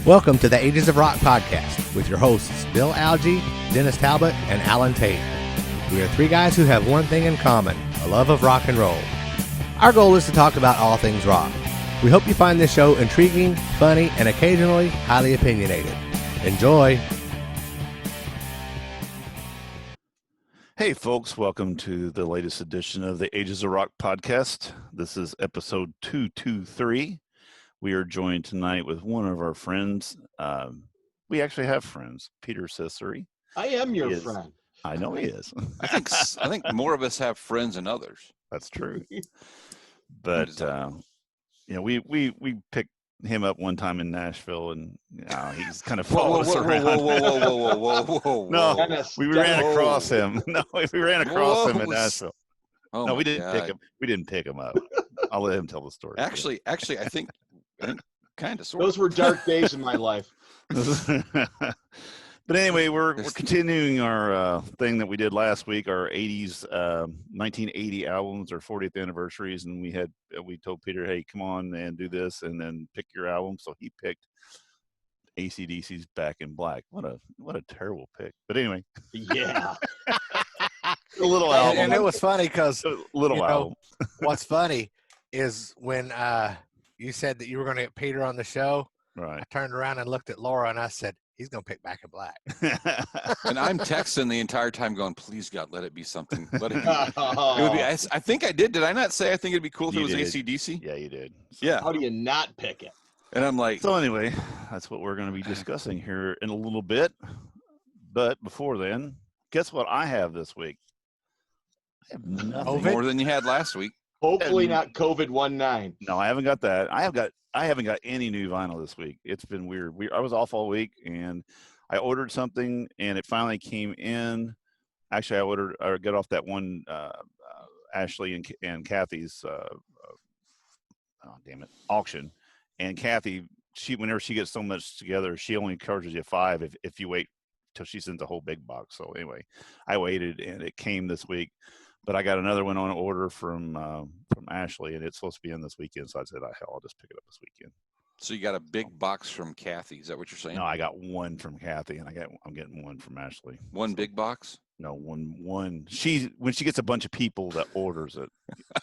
Welcome to the Ages of Rock podcast with your hosts Bill Algie, Dennis Talbot, and Alan Tate. We are three guys who have one thing in common, a love of rock and roll. Our goal is to talk about all things rock. We hope you find this show intriguing, funny, and occasionally highly opinionated. Enjoy! Hey folks, welcome to the latest edition of the Ages of Rock podcast. This is episode 223. We are joined tonight with one of our friends. We actually have friends, Peter Cecere. I am your friend. I know he is. I think more of us have friends than others. That's true. But we picked him up one time in Nashville, and he's kind of followed us around. Whoa. No, we ran across him. No, we ran across him in Nashville. Oh no, we didn't God. pick him. We didn't pick him up. I'll let him tell the story. Actually, I think kind of sort Those were dark days in my life. But anyway, we're continuing our thing that we did last week, our 80s, 1980 albums, our 40th anniversaries, and we told Peter, hey, come on and do this, and then pick your album. So he picked AC/DC's Back in Black. What a terrible pick. But anyway, Yeah. a little album. And it was funny because album. what's funny is when you said that you were going to get Peter on the show, Right. I turned around and looked at Laura and I said, he's going to pick Back in Black. And I'm texting the entire time going, please, God, let it be something. Let it be. It would be, I think I did. Did I not say I think it'd be cool if You it was did. AC/DC? Yeah, you did. Yeah. How do you not pick it? And I'm like, So anyway, that's what we're going to be discussing here in a little bit. But before then, guess what I have this week? I have nothing. COVID? more than you had last week. Hopefully not COVID-19. No, I haven't got that. I haven't got any new vinyl this week. It's been weird. I was off all week, and I ordered something, and it finally came in. Actually, I got off that one Ashley and Kathy's auction, and Kathy, whenever she gets so much together, she only charges you $5 if you wait till she sends a whole big box. So anyway, I waited, and it came this week. But I got another one on order from Ashley, and it's supposed to be in this weekend. So I said, hell, I'll just pick it up this weekend. So you got a big box from Kathy. Is that what you're saying? No, I got one from Kathy, and I'm getting one from Ashley. One big box? No, one. When she gets a bunch of people that orders it,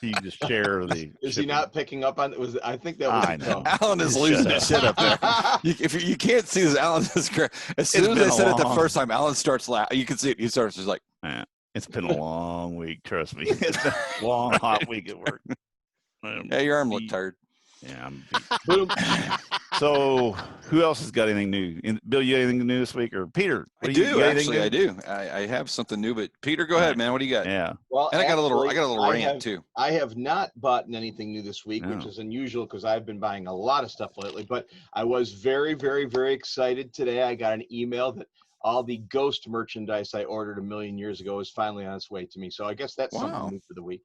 she just share the. Is he not picking up on it? I think that was I a know. joke. Alan is Shut losing up. his shit up there. If you can't see this, Alan is great. As soon as I said it the first time, Alan starts laughing. You can see it. He starts just like, It's been a long week. Trust me, it's been a long, hot week at work. yeah, your arm looked tired. Yeah, I'm beat. So, who else has got anything new? Bill, you got anything new this week, or Peter? I do. I have something new, but Peter, go ahead, man. What do you got? Yeah. Well, And I got a little actually, rant too. I have not bought anything new this week, No. which is unusual because I've been buying a lot of stuff lately. But I was very, very, very excited today. I got an email that all the Ghost merchandise I ordered a million years ago is finally on its way to me. So I guess that's something new for the week.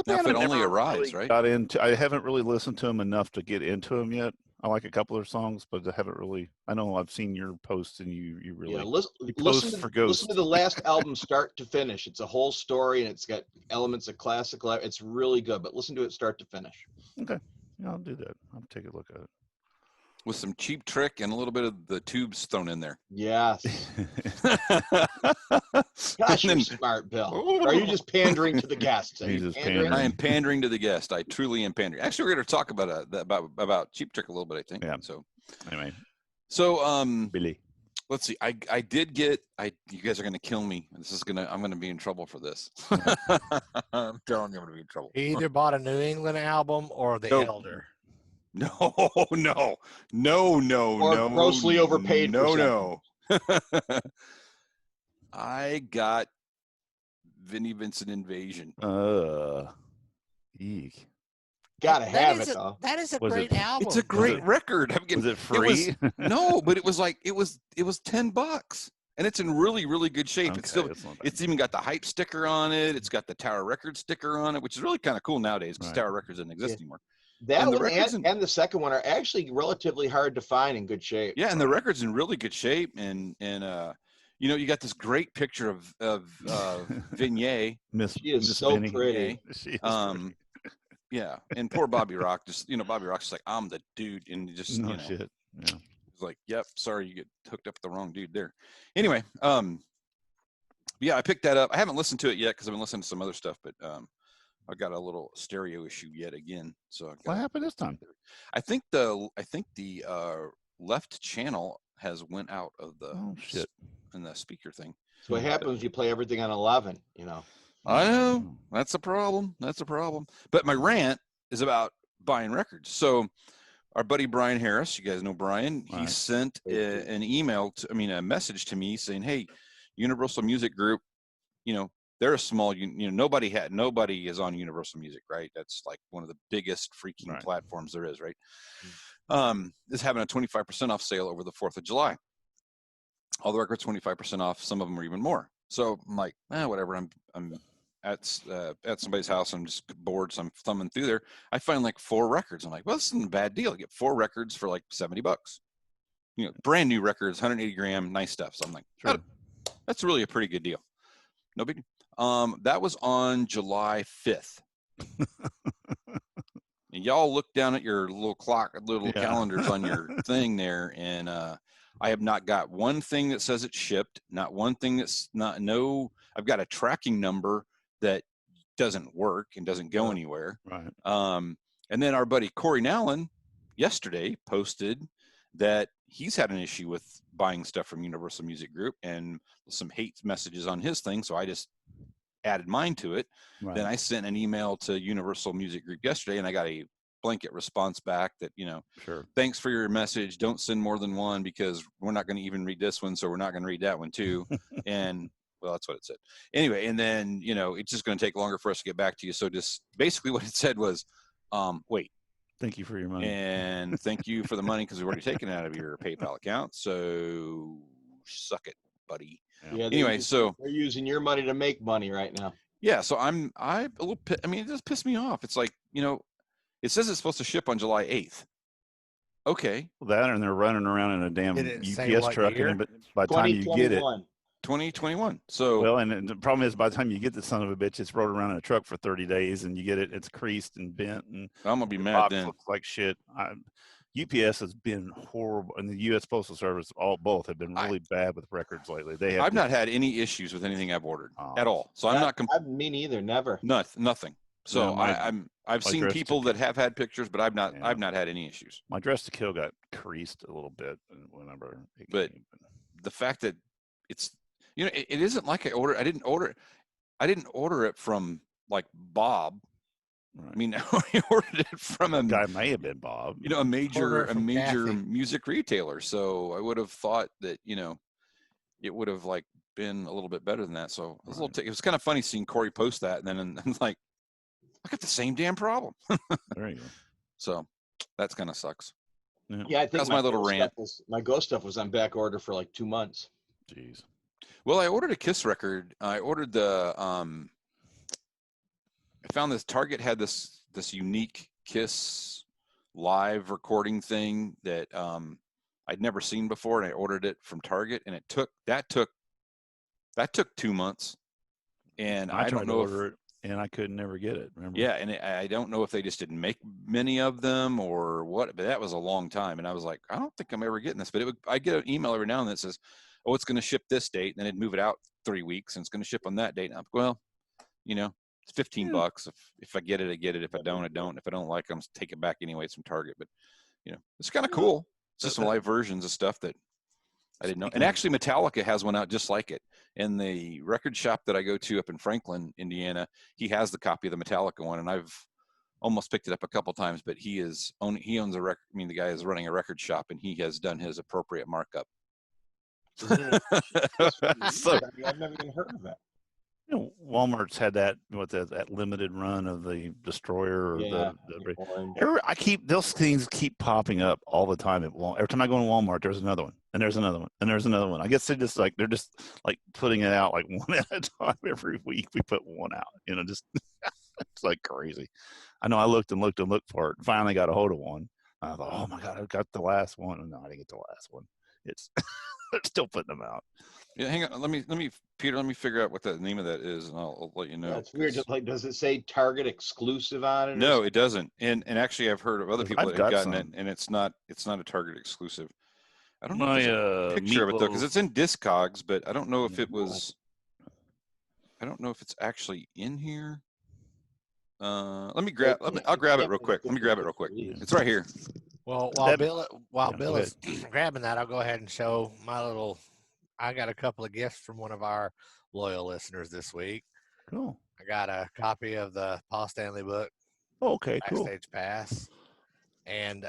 Now, if it only arrives, right? I haven't really listened to him enough to get into him yet. I like a couple of songs, but I haven't really. I know I've seen your posts, and you really. Yeah, you post for Ghost. listen to the last album start to finish. It's a whole story, and it's got elements of classical. It's really good, but listen to it start to finish. Okay, yeah, I'll do that. I'll take a look at it. With some Cheap Trick and a little bit of the Tubes thrown in there. Yes. Gosh, you're smart, Bill. Or are you just pandering to the guests? Are He's you just pandering? I am pandering to the guest. I truly am pandering. Actually, we're going to talk about Cheap Trick a little bit, I think. Yeah. So Anyway, Billy. Let's see. I did get. You guys are going to kill me. I'm going to be in trouble for this. I'm telling you, I'm going to be in trouble. He either bought a New England album or The Nope. Elder. No. Or grossly overpaid for No. I got Vinnie Vincent Invasion. eek. Gotta have it, though. That is a Was great it- album. It's a great record. Was it free? No, but it was $10, and it's in really, really good shape. It's Okay, still. that's not bad. It's even got the hype sticker on it. It's got the Tower Records sticker on it, which is really kind of cool nowadays because Right. Tower Records doesn't exist Yeah. anymore. That And the one records and the second one are actually relatively hard to find in good shape. Yeah, and the record's in really good shape, and you got this great picture of Vignette. She is so pretty. She is pretty. Yeah, and poor Bobby Rock, just Bobby Rock's just like, I'm the dude, and just no shit. Yeah. It's like, yep, sorry, you get hooked up with the wrong dude there. Anyway, yeah, I picked that up. I haven't listened to it yet because I've been listening to some other stuff, but I got a little stereo issue yet again. So what happened this time? I think the left channel has went out of the shit in the speaker thing. So what happens when you play everything on 11? I know that's a problem. But my rant is about buying records. So our buddy Brian Harris, you guys know Brian, he sent a message to me saying, hey, Universal Music Group, they're a small, nobody is on Universal Music, right? That's like one of the biggest freaking platforms there is, right? Is having a 25% off sale over the 4th of July. All the records 25% off. Some of them are even more. So I'm like, whatever. I'm at somebody's house. I'm just bored, so I'm thumbing through there. I find like 4 records. I'm like, well, this isn't a bad deal. I get 4 records for like $70. Brand new records, 180 gram, nice stuff. So I'm like, sure. That's really a pretty good deal. No big deal. That was on July 5th. And y'all look down at your little calendars on your thing there, and I have not got one thing that says it's shipped. Not one thing that's I've got a tracking number that doesn't work and doesn't go anywhere. Right. And then our buddy Corey Nallen yesterday posted that he's had an issue with buying stuff from Universal Music Group and some hate messages on his thing. So I just added mine to it. Right. Then I sent an email to Universal Music Group yesterday, and I got a blanket response back that, sure, thanks for your message. Don't send more than one because we're not going to even read this one. So we're not going to read that one too. And well, that's what it said. Anyway, and then, it's just going to take longer for us to get back to you. So just basically what it said was, wait. Thank you for your money. And thank you for the money because we've already taken it out of your PayPal account. So suck it, buddy. Yeah. Anyway, so they're using your money to make money right now. Yeah. So I'm a little. It just pissed me off. It's like, it says it's supposed to ship on July 8th. Okay. Well, that and they're running around in a damn UPS truck, but by the time you get it, 2021. So well, and the problem is by the time you get the son of a bitch, it's rolled around in a truck for 30 days, and you get it, it's creased and bent, and I'm gonna be mad then. Looks like shit. UPS has been horrible, and the U.S. Postal Service, both have been really bad with records lately. I've not had any issues with anything I've ordered at all. So I'm not. Me neither. Never. Nothing. So I've seen people that have had pictures, but I've not had any issues. My Dress to Kill got creased a little bit whenever it came. The fact that it's, it isn't like I didn't order it from like Bob. Right. I ordered it from a guy, may have been Bob. A major music retailer. So I would have thought that, it would have like been a little bit better than that. So it was kind of funny seeing Corey post that, and then I'm like, I got the same damn problem. There you go. So that's kind of sucks. Yeah, I think that's my little rant. My Ghost stuff was on back order for like 2 months. Jeez. Well, I ordered a Kiss record. I ordered the I found this Target had this unique Kiss live recording thing that I'd never seen before, and I ordered it from Target, and that took 2 months. And I don't know if and I could never get it. Remember? Yeah, and I don't know if they just didn't make many of them or what, but that was a long time. And I was like, I don't think I'm ever getting this. But I get an email every now and then that says, oh, it's going to ship this date, and then it'd move it out 3 weeks, and it's going to ship on that date. And I'm like, well, it's $15. If I get it, I get it. If I don't, I don't. If I don't like them, take it back anyway. It's from Target. But it's kind of cool. It's just some live versions of stuff that I didn't know. And actually, Metallica has one out just like it. And the record shop that I go to up in Franklin, Indiana, he has the copy of the Metallica one, and I've almost picked it up a couple times. But he owns a record. The guy is running a record shop, and he has done his appropriate markup. So, I've never even heard of that. Walmart's had that with that limited run of the Destroyer. Those things keep popping up all the time at Walmart. Every time I go to Walmart, there's another one, and there's another one, and there's another one. I guess they're just like putting it out like one at a time every week. We put one out, just it's like crazy. I know I looked for it. Finally got a hold of one. I thought, oh my God, I got the last one. No, I didn't get the last one. It's they're still putting them out. Yeah, hang on. Let me, Peter. Let me figure out what the name of that is, and I'll let you know. That's weird. Like, does it say Target exclusive on it? No, it doesn't. And actually, I've heard of other people I've that have got gotten it, some. and it's not a Target exclusive. I don't know My if there's a picture of it though, because meatloaf- it's in Discogs, but I don't know if it was. I don't know if it's actually in here. Let me grab. I'll grab it real quick. Let me grab it real quick. It's right here. Well, Yeah, Bill is grabbing that, I'll go ahead and show my little. I got a couple of gifts from one of our loyal listeners this week. Cool. I got a copy of the Paul Stanley book, Oh, okay, cool. Backstage Pass, and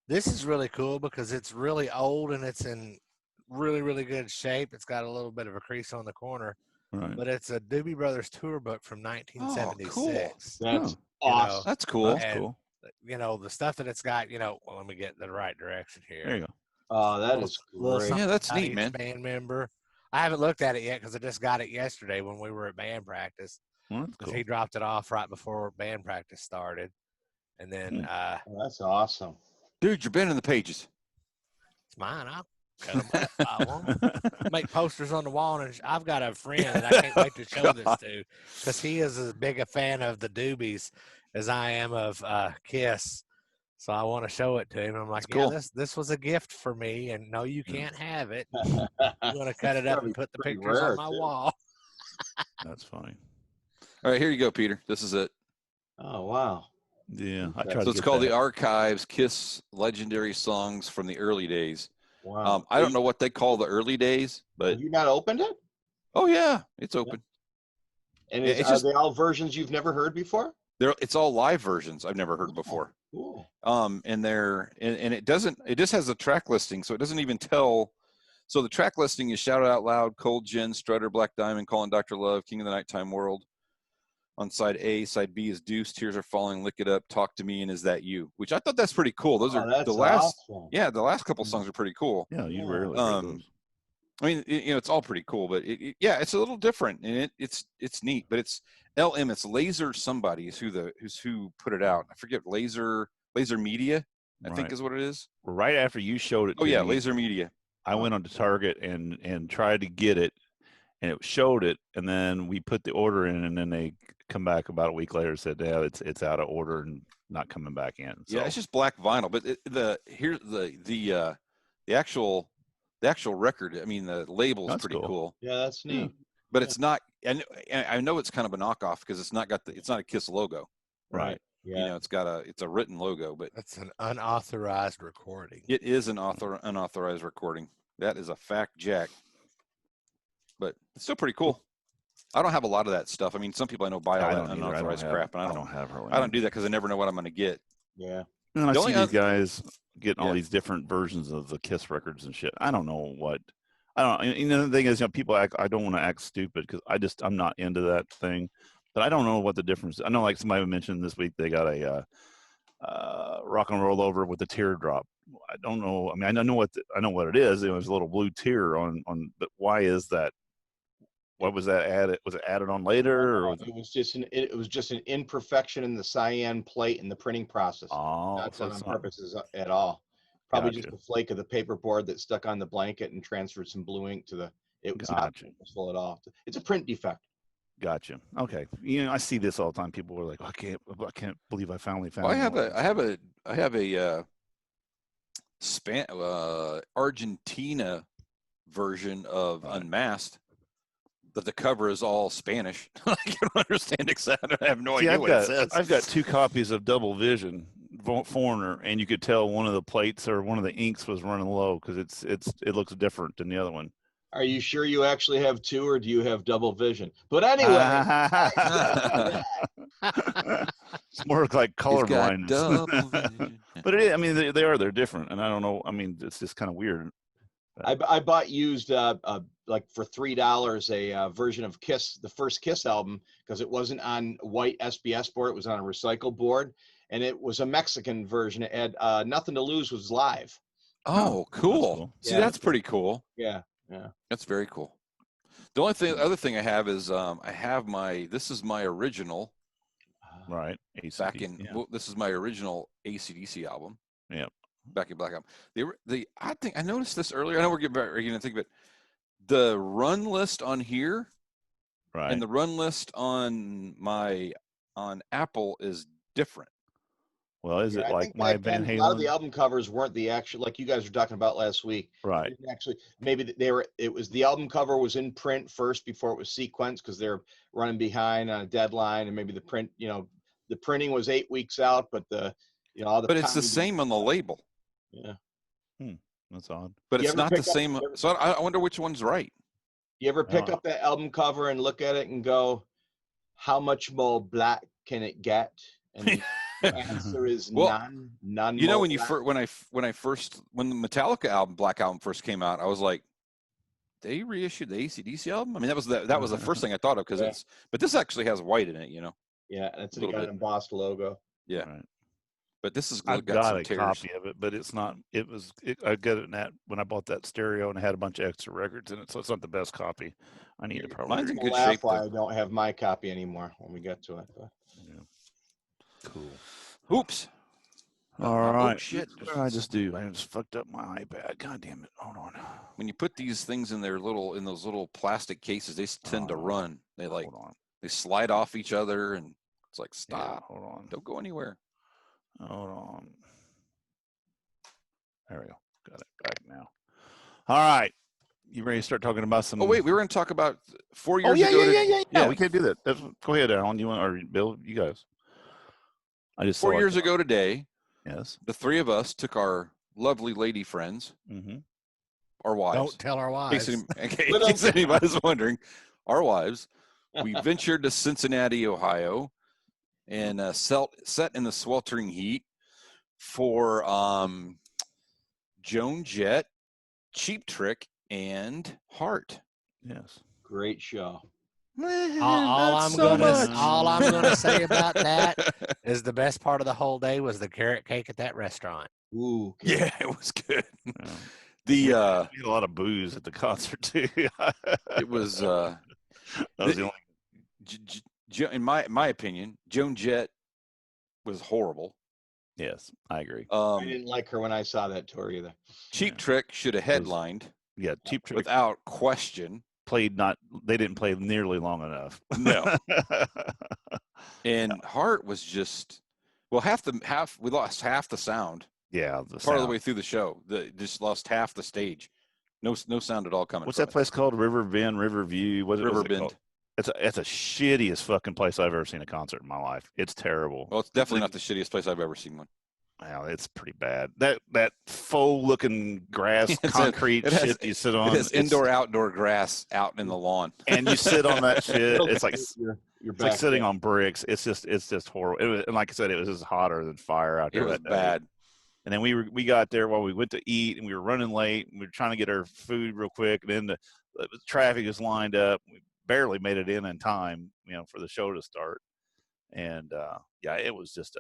this is really cool because it's really old and it's in really, really good shape. It's got a little bit of a crease on the corner, Right. but it's a Doobie Brothers tour book from 1976. Cool. That's You know, awesome. That's cool. That's cool. You know, the stuff that it's got, well, let me get the right direction here. There you go. Oh, that is Little great. something Yeah, that's about neat, each man. band member. I haven't looked at it yet because I just got it yesterday when we were at band practice. Well, that's cool. He dropped it off right before band practice started. And then Oh, that's awesome. Dude, you're bending the pages. it's mine. I'll cut them up. I want 'em. Make posters on the wall. And I've got a friend that I can't wait to show this to because he is as big a fan of the Doobies as I am of Kiss. So I want to show it to him. I'm like, That's cool. this was a gift for me, and no, you can't have it. I'm I'm going to cut it up and put the pretty pictures rare, on my too. wall. That's funny. All right, here you go, Peter. This is it. Oh, wow. Yeah, I Okay. tried So to it's get called that. the Archives Kiss Legendary Songs from the Early Days. Wow. I don't know what they call the early days, but Have you not opened it? oh yeah, it's open. And Yeah, it's are just- they all versions you've never heard before? It's all live versions I've never heard before. Cool. And it just has a track listing, so it doesn't even tell. So the track listing is Shout It Out Loud, Cold Gin, Strutter, Black Diamond, Calling Dr. Love, King of the Nighttime World. On side A, side B is Deuce, Tears Are Falling, Lick It Up, Talk to Me, and Is That You? Which I thought that's pretty cool. Those are that's the last. awesome. Yeah, the last couple songs are pretty cool. Yeah, you Yeah. rarely heard those. I mean, it's all pretty cool, but it's a little different, and it's neat. But it's LM, it's Laser somebody is who put it out. I forget Laser Media, I think Right. is what it is. Right after you showed it Oh to yeah, me, Laser Media. I went on to Target and tried to get it, and it showed it, and then we put the order in, and then they come back about a week later and said, yeah, it's out of order and not coming back in. So, Yeah, it's just black vinyl, but the actual record. I mean, the label's That's pretty cool. Yeah, that's neat. But it's not. And I know it's kind of a knockoff because it's not a Kiss logo. right. Yeah. It's a written logo, but That's an unauthorized recording. it is an unauthorized recording. That is a fact, Jack. But it's still pretty cool. I don't have a lot of that stuff. I mean, some people I know buy all that unauthorized crap, and I don't have her. I don't do that because I never know what I'm going to get. Yeah. And then I The see only these other- guys getting all Yeah. these different versions of the Kiss records and shit. I don't know what. I don't. You know, the thing is, people act. I don't want to act stupid because I'm not into that thing. But I don't know what the difference. I know, like somebody mentioned this week, they got a rock and roll over with a teardrop. I don't know. I mean, I know what it is. It was a little blue tear on. But why is that? What was that added? Was it added on later, or was It was just an imperfection in the cyan plate in the printing process. oh, Not so done it's on not, purpose at all. Probably just Gotcha. a flake of the paperboard that stuck on the blanket and transferred some blue ink to the. It was not Gotcha. purposeful at all. It's a print defect. Gotcha. Okay. You know, I see this all the time. People are like, I can't believe I finally found. Well, I one." have a Argentina version of Right. Unmasked, but the cover is all Spanish. I don't understand exactly. I have no See, idea what it says. I've got 2 copies of Double Vision Foreigner, and you could tell one of the plates or one of the inks was running low because it looks different than the other one. Are you sure you actually have 2, or do you have double vision? But anyway, It's more like color He's got blindness. double vision. But it is, I mean, they're different, and I don't know. I mean, it's just kind of weird. I bought used like for $3 a version of Kiss, the first Kiss album, because it wasn't on white SBS board. It was on a recycled board, and it was a Mexican version. It had Nothing to Lose was live. Oh, cool. cool. See, Yeah. that's pretty cool. Yeah. That's very cool. The other thing I have is I have this is my original Right. this is my original AC/DC album. Yep. Back in Black Album. I think I noticed this earlier. I know we're getting to think of it. The run list on here Right. and the run list on Apple is different. Well, is it I like think my back Van then, a lot of Halen? the album covers weren't the actual, like you guys were talking about last week. Right. Didn't actually, maybe they were. It was the album cover was in print first before it was sequenced because they're running behind on a deadline, and maybe the print, the printing was 8 weeks out, but all the. But it's the same on the label. Yeah. That's odd. But You it's ever not the pick up- same. So I wonder which one's right. You ever pick Oh. up that album cover and look at it and go, "How much more black can it get?" And the answer is Well, none. You know, more when black. when the Metallica Black Album first came out, I was like, they reissued the AC/DC album. I mean, that was the first thing I thought of because but this actually has white in it, Yeah, that's a it. little Got bit. an embossed logo. Yeah. Right. But this has I've got got some a tears. copy of it, but it's not. I got it when I bought that stereo, and it had a bunch of extra records in it, so it's not the best copy. I need to probably. Mine's in You're good gonna laugh shape, why though. I don't have my copy anymore when we get to it. But. Yeah. Cool. Oops. All right. Oh, shit. What did I just do? I just fucked up my iPad. God damn it. Hold on. When you put these things in those little plastic cases, they tend to run. Hold on. They slide off each other, and it's like, stop. Yeah, hold on. Don't go anywhere. Hold on. There we go. Got it back now. All right. You ready to start talking about some? Oh wait, we were going to talk about 4 years yeah, ago. Yeah, we can't do that. Go ahead, Alan. You want or Bill? You guys. I just 4 years ago today. Yes. The three of us took our lovely lady friends, our wives. Don't tell our wives. In case anybody's wondering, our wives. We ventured to Cincinnati, Ohio, and set in the sweltering heat for Joan Jett, Cheap Trick, and Heart. Yes. Great show. All I'm gonna say about that is the best part of the whole day was the carrot cake at that restaurant. Ooh. Yeah, it was good. Yeah. We had a lot of booze at the concert too. It was. That was the only. In my opinion, Joan Jett was horrible. Yes, I agree. I didn't like her when I saw that tour either. Cheap Trick should have headlined. Cheap Trick without question. They didn't play nearly long enough. No. And Heart was just we lost half the sound. Yeah, part of the way through the show. Just lost half the stage. No sound at all coming. What's that place called? Riverview. Riverbend. It's a shittiest fucking place I've ever seen a concert in my life. It's terrible. Well, it's definitely not the shittiest place I've ever seen one. Well, it's pretty bad. That faux looking grass, concrete shit you sit on. It's indoor-outdoor grass out in the lawn, and you sit on that shit. It's like it's like sitting on bricks. It's just horrible. And like I said, it was just hotter than fire out there. It was bad. And then we got there while we went to eat, and we were running late. And we were trying to get our food real quick, and then the traffic was lined up. We barely made it in time, for the show to start. And it was just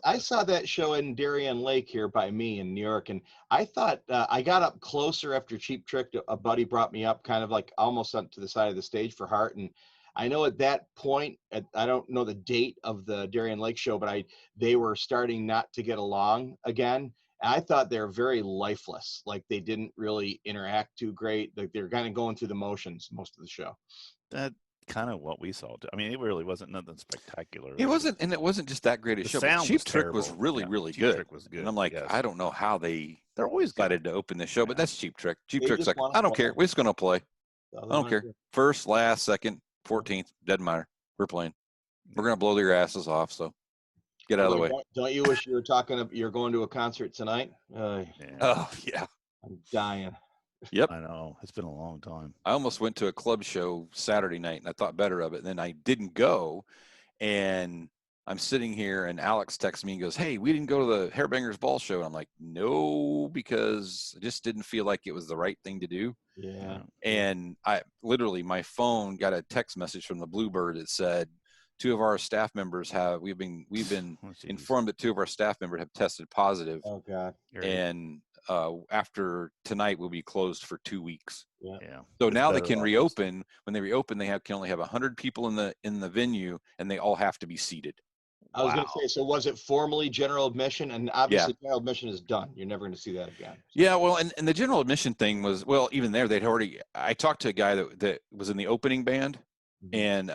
I saw that show in Darien Lake here by me in New York, and I thought I got up closer after Cheap Trick. A buddy brought me up kind of like almost up to the side of the stage for Heart, and I know at that point, I don't know the date of the Darien Lake show, but they were starting not to get along again. And I thought they were very lifeless, like they didn't really interact too great. Like they're kind of going through the motions most of the show. That kind of what we saw. I mean, it really wasn't nothing spectacular. It wasn't, and it wasn't just that great a show. But Cheap Trick was really, really Cheap good. Trick was good. And I'm like, yes. I don't know how they're always decided to open the show, but that's Cheap Trick. Cheap Trick's like, I don't care. We're just gonna play. I don't care. First, last, second, 14th, doesn't matter. We're playing. We're gonna blow their asses off. So get out of the way. Don't you wish you were you're going to a concert tonight? Oh yeah. I'm dying. Yep. I know. It's been a long time. I almost went to a club show Saturday night and I thought better of it. And then I didn't go. And I'm sitting here and Alex texts me and goes, "Hey, we didn't go to the Hairbangers Ball show." And I'm like, no, because I just didn't feel like it was the right thing to do. Yeah. And my phone got a text message from the Bluebird that said, two of our staff members we've been informed that two of our staff members have tested positive. Oh God. And after tonight we'll be closed for 2 weeks. Yeah. So now they can reopen. When they reopen, they can only have 100 people in the venue, and they all have to be seated. I was going to say, so was it formally general admission? And obviously general admission is done. You're never going to see that again. Yeah, well, and the general admission thing was, well, even there, I talked to a guy that was in the opening band, and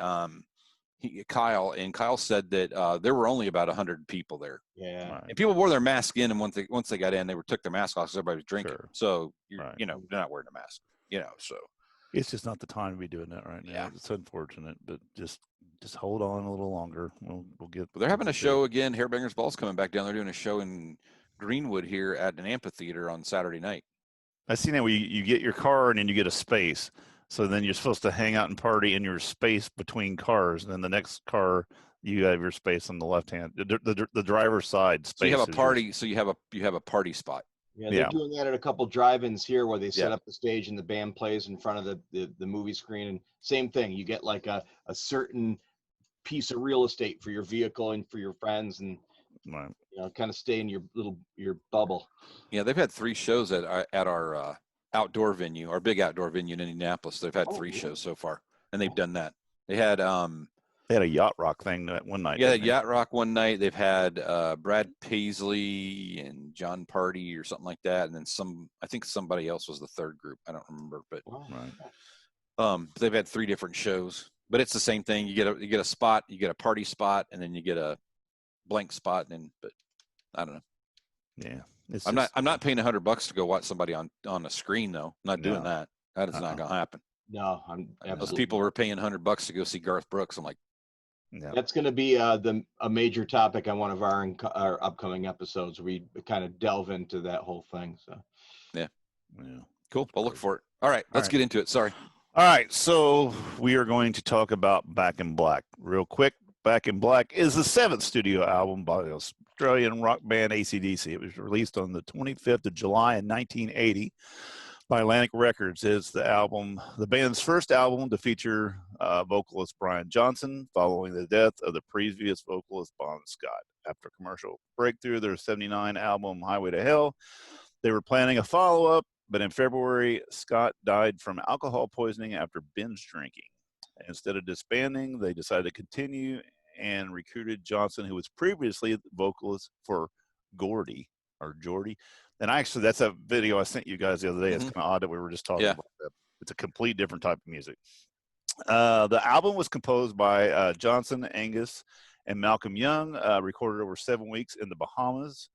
Kyle said that there were only about 100 people there. Yeah. And people wore their mask in, and once they got in, they took their mask off because everybody was drinking. Sure. So, they're not wearing a mask, so. It's just not the time to be doing that right now. Yeah. It's unfortunate, but just hold on a little longer. We'll get. They're having a show again. Hairbangers Ball's coming back down. They're doing a show in Greenwood here at an amphitheater on Saturday night. I seen that where you get your car and then you get a space. So then you're supposed to hang out and party in your space between cars. And then the next car, you have your space on the left hand, the driver's side space. So you have a party. So you have a party spot. Yeah, they're doing that at a couple drive-ins here where they set up the stage and the band plays in front of the movie screen. And same thing, you get like a certain piece of real estate for your vehicle and for your friends, and kind of stay in your bubble. Yeah, they've had 3 shows at our outdoor venue, our big outdoor venue in Indianapolis. They've had 3 shows so far, and they've done that. They had a yacht rock thing that one night. Yeah, yacht rock one night. They've had Brad Paisley and John Party or something like that, and then I think somebody else was the third group. I don't remember, but they've had 3 different shows. But it's the same thing. You get a spot, you get a party spot, and then you get a blank spot. But I don't know. Yeah, I'm not paying $100 to go watch somebody on a screen though. I'm not doing that. That is not going to happen. No, those people were paying $100 to go see Garth Brooks. I'm like, that's going to be a major topic on one of our upcoming episodes. We kind of delve into that whole thing. So, yeah, cool. I'll look for it. All right, let's get into it. Sorry. All right, so we are going to talk about Back in Black real quick. Back in Black is the 7th studio album by the Australian rock band AC/DC. It was released on the 25th of July in 1980 by Atlantic Records. It's the band's first album to feature vocalist Brian Johnson following the death of the previous vocalist Bon Scott. After commercial breakthrough, their 79 album Highway to Hell, they were planning a follow-up, but in February, Scott died from alcohol poisoning after binge drinking. Instead of disbanding, they decided to continue and recruited Johnson, who was previously the vocalist for Geordie. And actually, that's a video I sent you guys the other day. It's kind of odd that we were just talking about that. It's a complete different type of music. The album was composed by Johnson, Angus, and Malcolm Young, recorded over 7 weeks in the Bahamas.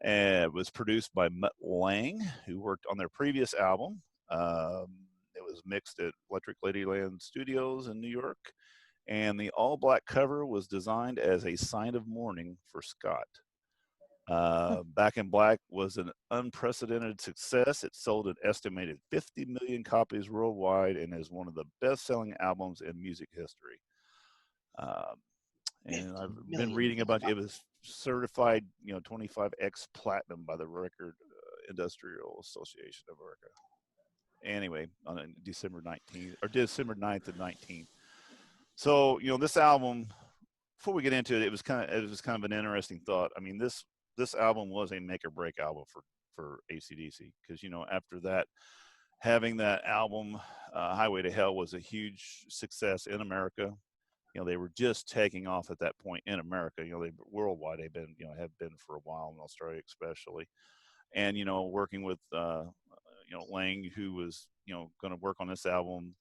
And it was produced by Mutt Lange, who worked on their previous album. It was mixed at Electric Ladyland Studios in New York. And the all-black cover was designed as a sign of mourning for Scott. Back in Black was an unprecedented success. It sold an estimated 50 million copies worldwide and is one of the best-selling albums in music history. And I've been reading about it. Was certified, 25X platinum by the Record Industrial Association of America. Anyway, on December 9th of 19. So, this album, before we get into it, it was kind of an interesting thought. I mean, this album was a make or break album for AC/DC because, after that, having that album, Highway to Hell, was a huge success in America. They were just taking off at that point in America. They worldwide, they've been, have been for a while in Australia, especially. And, working with, Lang, who was, going to work on this album,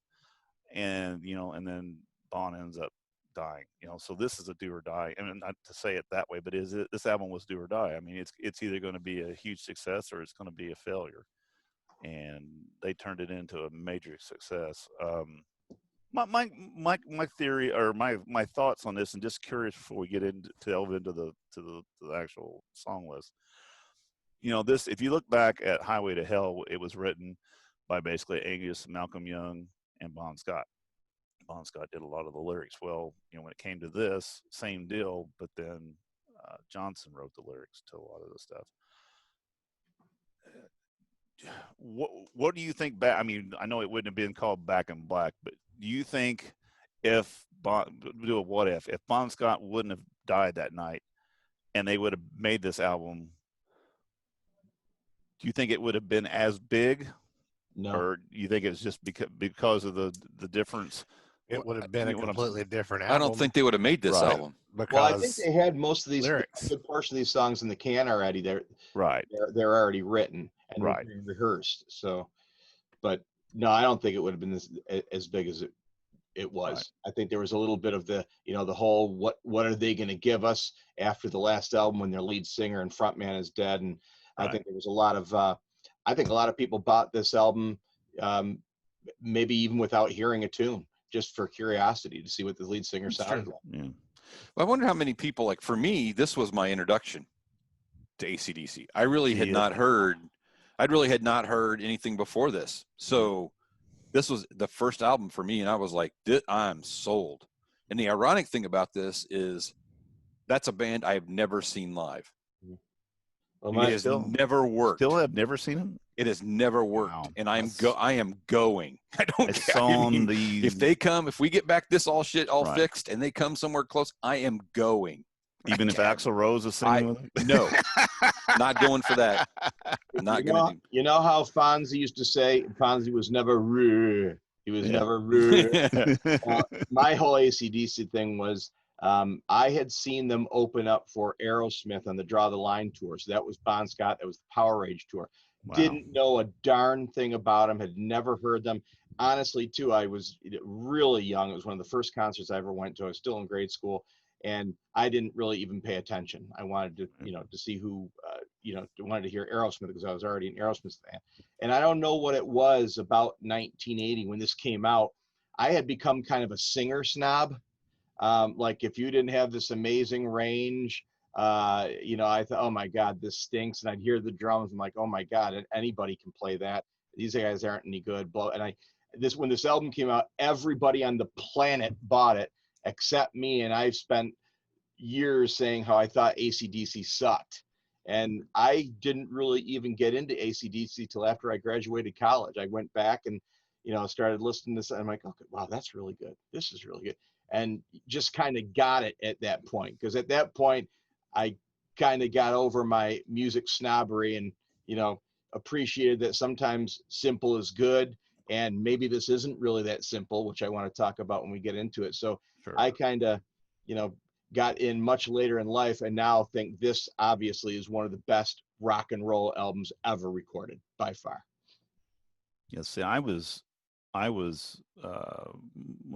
and, and then Bon ends up dying, so this is a do or die. I mean, not to say it that way, but this album was do or die. I mean, it's either going to be a huge success or it's going to be a failure, and they turned it into a major success. My theory or my thoughts on this, and just curious before we get delve into the actual song list. This, if you look back at Highway to Hell, it was written by basically Angus, Malcolm Young, and Bon Scott. Bon Scott did a lot of the lyrics. Well, when it came to this, same deal, but then Johnson wrote the lyrics to a lot of the stuff. What do you think? I mean, I know it wouldn't have been called Back in Black, but do you think if Bon Scott wouldn't have died that night and they would have made this album, do you think it would have been as big? No. Or you think it's just because of the difference it would have been a completely different album. I don't think they would have made this album. Because well, I think they had most of these lyrics. a good portion of these songs in the can already. They're already written and being rehearsed. So, but no, I don't think it would have been as big as it was. Right. I think there was a little bit of the, the whole what are they going to give us after the last album when their lead singer and frontman is dead, and I think there was a lot of I think a lot of people bought this album maybe even without hearing a tune, just for curiosity to see what the lead singer sounded like. Yeah. Well, I wonder how many people, like for me, this was my introduction to AC/DC. I really had not heard anything before this. So this was the first album for me, and I was like, I'm sold. And the ironic thing about this is that's a band I have never seen live. Well, it has never worked. Still have never seen them? It has never worked. Wow. And I am going. I don't care. If we get back this all fixed and they come somewhere close, I am going. Even if Axl Rose is singing with them? No, not going for that. Not going to. You know how Fonzie used to say, Fonzie was never rude. He was never rude. My whole AC/DC thing was, I had seen them open up for Aerosmith on the Draw the Line tour. So that was Bon Scott. That was the Power Rage tour. Wow. Didn't know a darn thing about them. Had never heard them. Honestly, too, I was really young. It was one of the first concerts I ever went to. I was still in grade school. And I didn't really even pay attention. I wanted to, to see who, wanted to hear Aerosmith because I was already an Aerosmith fan. And I don't know what it was about 1980 when this came out. I had become kind of a singer snob. Like if you didn't have this amazing range, I thought, oh my God, this stinks. And I'd hear the drums. I'm like, oh my God, anybody can play that. These guys aren't any good. And when this album came out, everybody on the planet bought it except me. And I've spent years saying how I thought AC/DC sucked. And I didn't really even get into AC/DC till after I graduated college. I went back and, started listening to this. And I'm like, okay, wow, that's really good. This is really good. And just kind of got it at that point. Because at that point, I kind of got over my music snobbery and, appreciated that sometimes simple is good. And maybe this isn't really that simple, which I want to talk about when we get into it. So sure. I kind of, got in much later in life and now think this obviously is one of the best rock and roll albums ever recorded by far. Yeah, see, I was when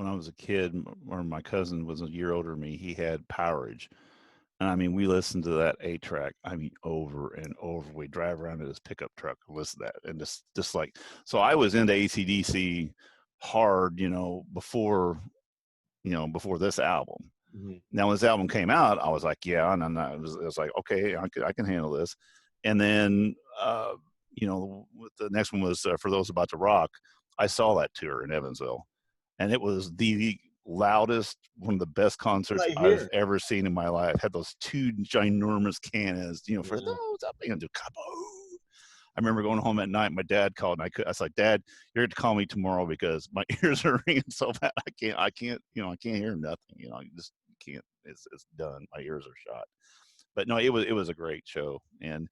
I was a kid, or my cousin was a year older than me, he had Power Rage. And I mean, we listened to that 8-track, over and over. We drive around in his pickup truck and listen to that. And just like, so I was into AC/DC hard, before this album. Mm-hmm. Now, when this album came out, I was like, yeah, and it was like, okay, I can handle this. And then, the next one was For Those About to Rock. I saw that tour in Evansville, and it was the loudest, one of the best concerts I've ever seen in my life. Had those two ginormous cannons, for those up and do kaboom. I remember going home at night. My dad called, and I was like, Dad, you're going to call me tomorrow because my ears are ringing so bad. I can't hear nothing. I just can't. It's done. My ears are shot. But no, it was a great show, and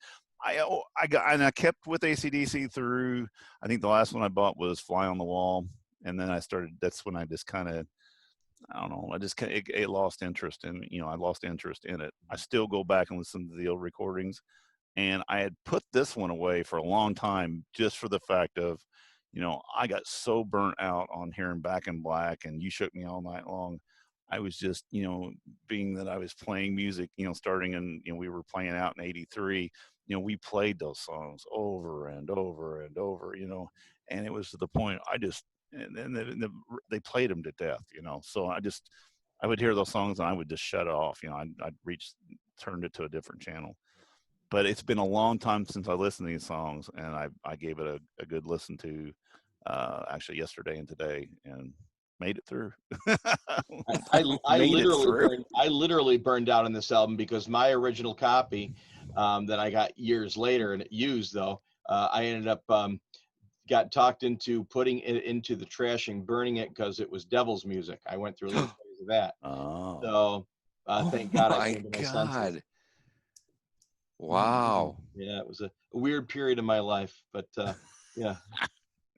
I kept with AC/DC through. I think the last one I bought was Fly on the Wall, and then that's when I just kind of, I don't know, it lost interest in, I lost interest in it. I still go back and listen to the old recordings, and I had put this one away for a long time just for the fact of, I got so burnt out on hearing Back in Black and You Shook Me All Night Long. I was just, being that I was playing music, starting in, we were playing out in 83, we played those songs over and over and over, and it was to the point and they played them to death, so I would hear those songs and I would just shut it off. I'd turned it to a different channel. But it's been a long time since I listened to these songs, and I gave it a good listen to actually yesterday and today, and made it through. I literally burned out on this album because my original copy that I got years later and it used though, I ended up got talked into putting it into the trash and burning it because it was devil's music. I went through a little phase of that. Oh. So thank God I came to my senses. Wow. Yeah, it was a weird period of my life, but yeah.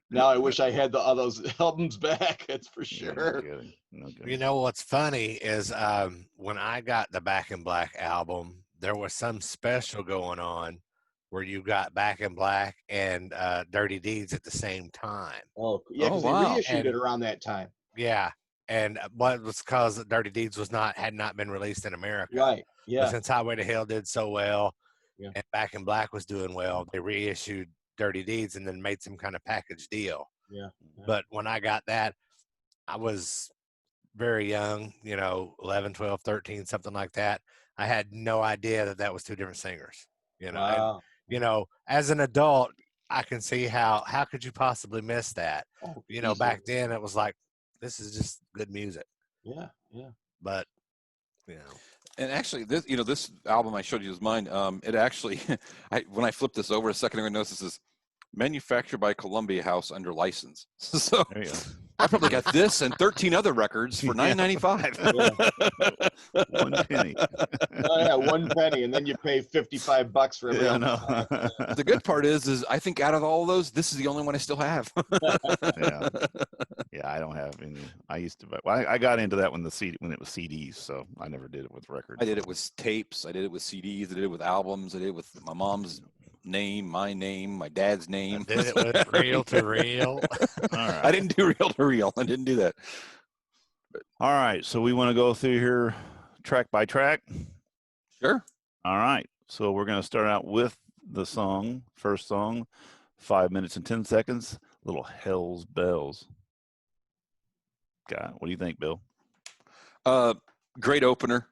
Now I wish I had all those albums back. That's for Yeah, sure. no kidding. You know what's funny is when I got the Back in Black album, there was some special going on where you got Back in Black and Dirty Deeds at the same time. Oh, yeah, because Oh, wow. they reissued it And around that time. yeah, and what was because Dirty Deeds had not been released in America. Right. But Yeah. since Highway to Hell did so well, Yeah. and Back in Black was doing well, they reissued Dirty Deeds and then made some kind of package deal. Yeah. But when I got that, I was very young, 11, 12, 13, something like that. I had no idea that that was two different singers, Wow. and, as an adult, I can see how could you possibly miss that? Oh, Back then it was like, this is just good music, Yeah. Yeah. but, And actually, this album I showed you is mine. It actually, when I flipped this over a second ago, I noticed this is manufactured by Columbia House under license. So There you go. I probably got this and 13 other records for $9.95. 1 penny. Oh yeah, 1 penny, and then you pay $55 for every Yeah, album. no. The good part is I think out of all of those, this is the only one I still have. Yeah. Yeah, I don't have any. I used to, but I got into that when it was CDs, so I never did it with records. I did it with tapes. I did it with CDs. I did it with albums. I did it with my mom's name, my name, my dad's name. did it with reel to reel. All right. I didn't do reel to reel. I didn't do that. All right, so we want to go through here track by track. Sure. All right, so we're going to start out with the first song, 5 minutes and 10 seconds, Little Hell's Bells. God, what do you think, Bill? Great opener.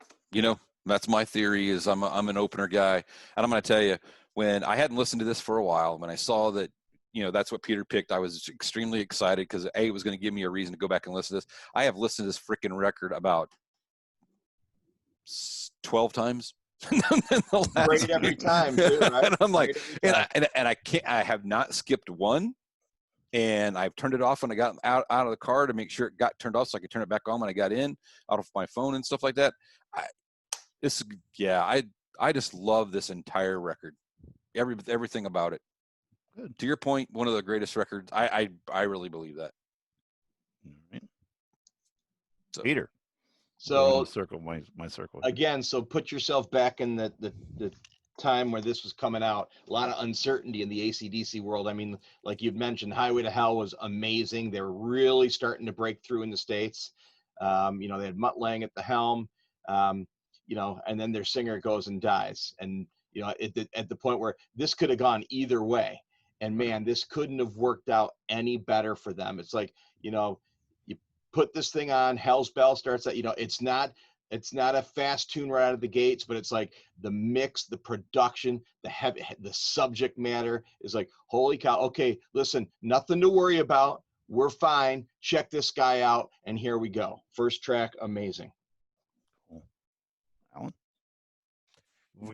That's my theory is I'm an opener guy. And I'm going to tell you, when I hadn't listened to this for a while, when I saw that, that's what Peter picked, I was extremely excited because it was going to give me a reason to go back and listen to this. I have listened to this freaking record about 12 times. Great every time, too, right? And I'm like, I have not skipped one. And I've turned it off when I got out of the car to make sure it got turned off so I could turn it back on when I got in out of my phone and stuff like that. I just love this entire record. Everything about it. Good. To your point, one of the greatest records. I really believe that. Right. So, Peter. So circle my circle again. So put yourself back in the time where this was coming out. A lot of uncertainty in the AC/DC world. I mean, like you'd mentioned, Highway to Hell was amazing. They were really starting to break through in the States. They had Mutt Lange at the helm. And then their singer goes and dies. And at the point where this could have gone either way. And man, this couldn't have worked out any better for them. It's like, you put this thing on, Hell's Bell starts at, it's not a fast tune right out of the gates, but it's like the mix, the production, the subject matter is like, holy cow. Okay, listen, nothing to worry about. We're fine. Check this guy out. And here we go. First track, amazing. Alan? You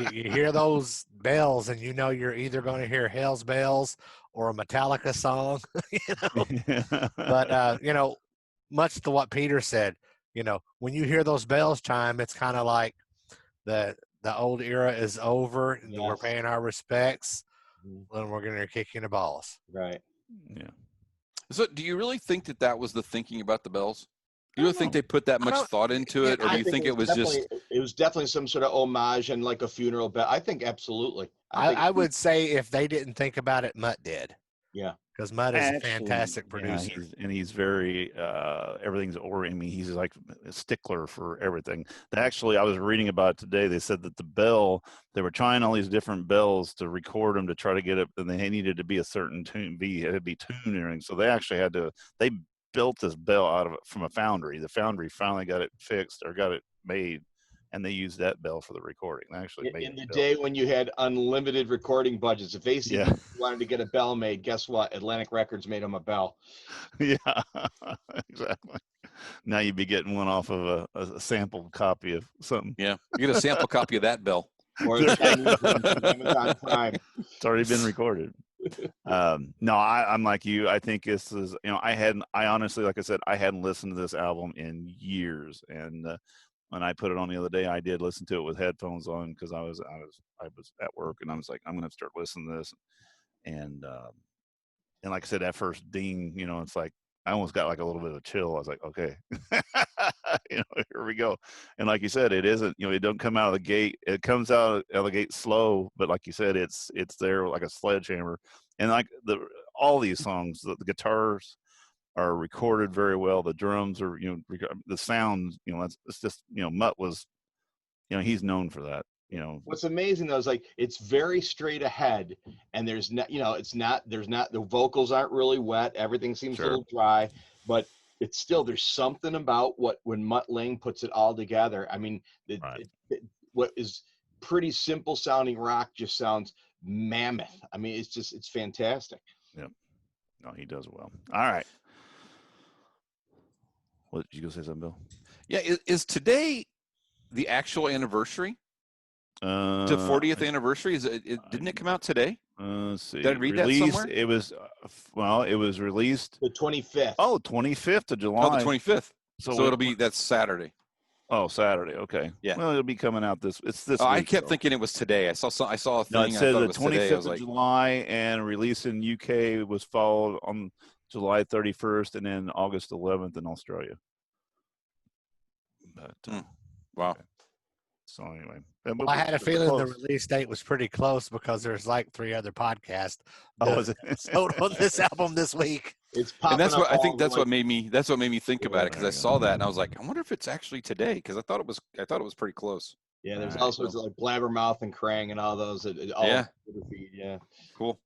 hear those bells and you're either going to hear Hell's Bells or a Metallica song, but much to what Peter said, when you hear those bells chime, it's kind of like the old era is over and we're paying our respects and we're going to kick you in the balls. Right. Yeah. So do you really think that was the thinking about the bells? You don't think they put that much thought into it, or do you think it was definitely some sort of homage and like a funeral bell? I think absolutely. I would say if they didn't think about it, Mutt did. Yeah. Because Mutt is a fantastic producer. Yeah, he's very everything's he's like a stickler for everything. Actually, I was reading about it today. They said that the bell, they were trying all these different bells to record them to try to get it, and they needed to be a certain tune, it had to be tuned and everything. So they actually they built this bell from a foundry. The foundry finally got it fixed or got it made, and they used that bell for the recording. They actually made in the day when you had unlimited recording budgets. If AC wanted to get a bell made, guess what? Atlantic Records made them a bell. Yeah, exactly. Now you'd be getting one off of a sample copy of something. Yeah, you get a sample copy of that bell. Or Amazon Prime. It's already been recorded. No, I'm like you. I think this is, I honestly, like I said, I hadn't listened to this album in years, and when I put it on the other day, I did listen to it with headphones on because I was at work, and I was like, I'm going to start listening to this, and And like I said, that first ding, you know, it's like I almost got like a little bit of a chill. I was like, okay, you know, here we go. And like you said, it isn't, you know, it don't come out of the gate. It comes out of the gate slow, but like you said, it's there like a sledgehammer. And like all these songs, the guitars are recorded very well. The drums are, you know, the sound, you know, it's just, you know, Mutt was, you know, he's known for that. You know, what's amazing though is like it's very straight ahead, and there's not, you know, there's not, the vocals aren't really wet. Everything seems a little dry, but it's still, there's something about when Mutt Lange puts it all together. I mean, what is pretty simple sounding rock just sounds mammoth. I mean, it's fantastic. Yep. No, he does well. All right. What did you go say something, Bill? Yeah, is today the actual anniversary? The 40th anniversary? Didn't it come out today? Let's see. Did I read that somewhere? It was it was released the 25th. Oh, 25th of July. Oh, the 25th. So it'll be, that's Saturday. Oh, Saturday. Okay. Yeah. Well, it'll be coming out this week. I kept thinking it was today. I saw a thing. No, it says the 25th of July, and release in UK was followed on July 31st, and then August 11th in Australia. But, wow. Okay. So anyway, well, I had a feeling the release date was pretty close because there's like 3 other podcasts sold on this album this week. It's popping and that's up what I think. That's what made me think about it, because I saw that and I was like, I wonder if it's actually today, because I thought it was pretty close. Yeah, there's also like Blabbermouth and Krang and all those. Yeah. Cool.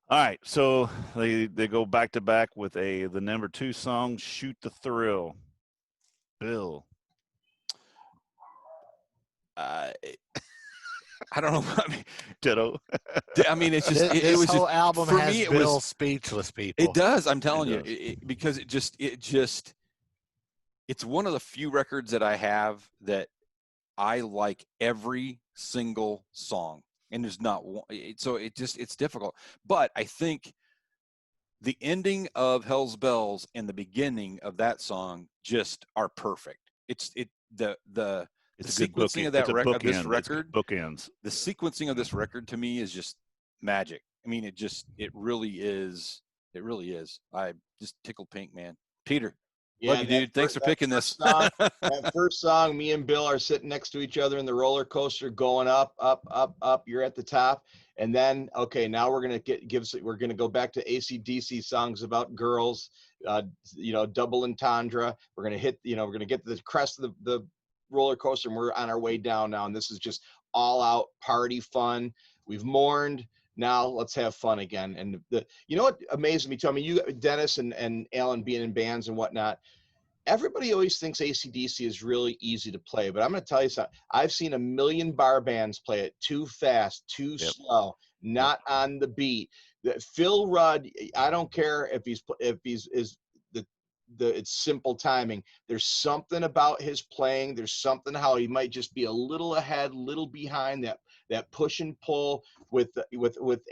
All right, so they go back to back with the number 2 song, "Shoot the Thrill." Bill. I don't know. I mean, ditto. I mean, it's just this it was whole just, album for has me, it Bill was speechless. People, it does. I'm telling you, because it's one of the few records that I have that I like every single song, and there's not one. So it's difficult. But I think the ending of Hell's Bells and the beginning of that song just are perfect. It's the sequencing of that record, this record, bookends. The sequencing of this record to me is just magic. I mean, it really is. It really is. I just tickled pink, man. Peter, love you, dude. Thanks for picking this. That first song, me and Bill are sitting next to each other in the roller coaster, going up, up, up, up. You're at the top, and then now we're gonna we're gonna go back to AC/DC songs about girls. Double entendre. We're gonna hit. We're gonna get to the crest of the roller coaster, and we're on our way down now, and this is just all out party fun. We've mourned, now let's have fun again. And what amazes me too, I mean, you, Dennis and Alan, being in bands and whatnot, everybody always thinks AC/DC is really easy to play, but I'm going to tell you something. I've seen a million bar bands play it too fast, too slow, not on the beat. Phil Rudd, I don't care if it's simple timing. There's something about his playing. There's something how he might just be a little ahead, little behind, that push and pull with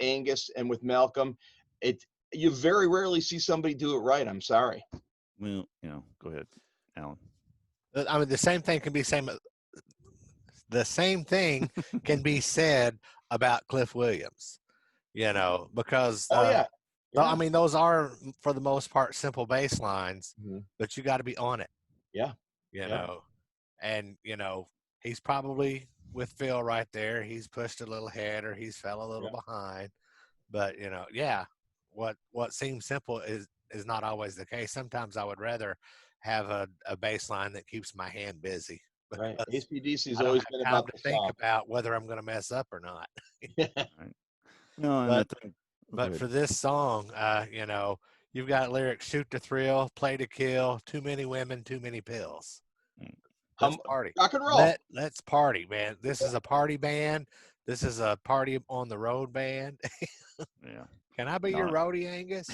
Angus and with Malcolm. You very rarely see somebody do it right. I'm sorry. Well, go ahead, Alan. I mean, the same thing can be said about Cliff Williams, because well, I mean, those are, for the most part, simple bass lines, but you got to be on it. Yeah. And, he's probably with Phil right there. He's pushed a little ahead, or he's fell a little behind. But, what seems simple is not always the case. Sometimes I would rather have a bass line that keeps my hand busy. Right. AC/DC has always been about to think about whether I'm going to mess up or not. Right. No, but for this song, you've got lyrics: shoot to thrill, play to kill, too many women, too many pills. Let's party. Rock and roll. Let's party, man. This is a party band. This is a party on the road band. Yeah. Can I be your roadie, Angus?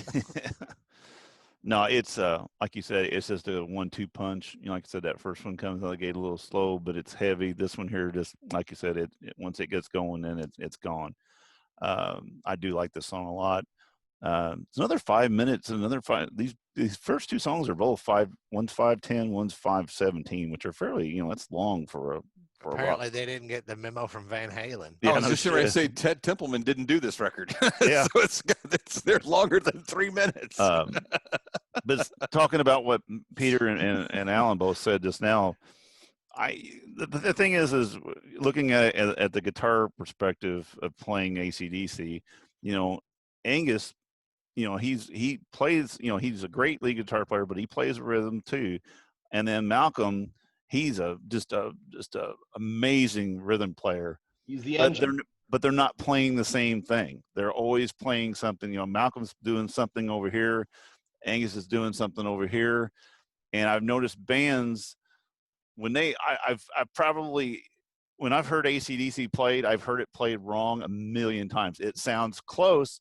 No, it's like you said, it's just a 1-2 punch. Like I said, that first one comes out of the gate a little slow, but it's heavy. This one here, just like you said, it once it gets going, then it's gone. I do like this song a lot. It's another 5 minutes. These first 2 songs are both 5. One's 5:10, one's 5:17, which are fairly, that's long for for Apparently, rock. they didn't get the memo from Van Halen. Yeah, I was no just going to shit. say Ted Templeman didn't do this record. Yeah. So they're longer than 3 minutes. But talking about what Peter and Alan both said just now, the thing is looking at the guitar perspective of playing AC/DC, Angus, he plays, he's a great lead guitar player, but he plays rhythm too. And then Malcolm, he's just a amazing rhythm player. He's the engine. But they're not playing the same thing. They're always playing something. Malcolm's doing something over here, Angus is doing something over here, and I've noticed bands when I've probably, when I've heard AC/DC played, I've heard it played wrong a million times. It sounds close,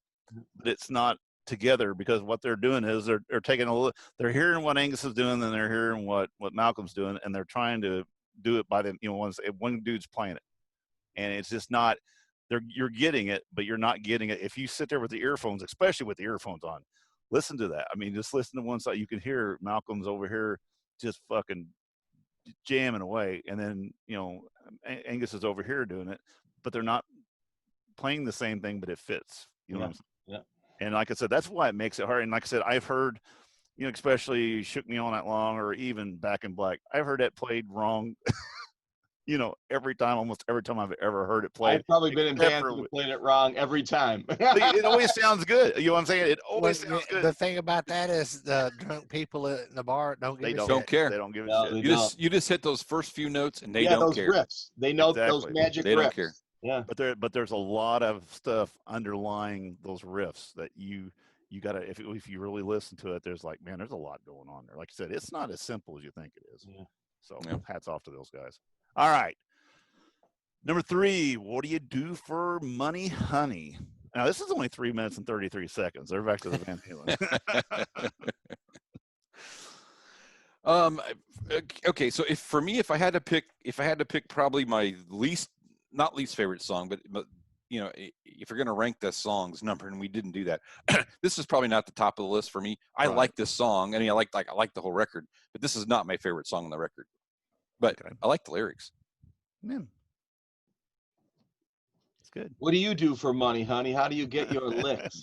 but it's not together, because what they're doing is they're taking they're hearing what Angus is doing, and they're hearing what Malcolm's doing, and they're trying to do it by them. One dude's playing it, and it's just not. You're getting it, but you're not getting it if you sit there with the earphones, especially with the earphones on. Listen to that. I mean, just listen to one side. You can hear Malcolm's over here just fucking jamming away, and then Angus is over here doing it, but they're not playing the same thing, but it fits. You know what I'm saying? Yeah. And like I said, that's why it makes it hard. And like I said, I've heard, especially Shook Me All Night Long, or even Back in Black, I've heard that played wrong. Almost every time I've ever heard it played. I've probably been in bands that have played it wrong every time. It always sounds good. You know what I'm saying? It always sounds good. The thing about that is the drunk people in the bar don't care. They don't give a shit. You just hit those first few notes, and they don't those care. Riffs. They know those magic they riffs. Don't care. Yeah. But there's a lot of stuff underlying those riffs that you gotta, if you really listen to it, there's there's a lot going on there. Like I said, it's not as simple as you think it is. Yeah. So hats off to those guys. All right. Number 3, what do you do for money, honey? Now, this is only 3 minutes and 33 seconds. They're back to the Van Halen. Okay, so if I had to pick probably my not least favorite song, but if you're gonna rank the songs number, and we didn't do that, this is probably not the top of the list for me. I like this song. I mean, I like the whole record, but this is not my favorite song on the record. But I like the lyrics. Man. Good. What do you do for money, honey? How do you get your licks?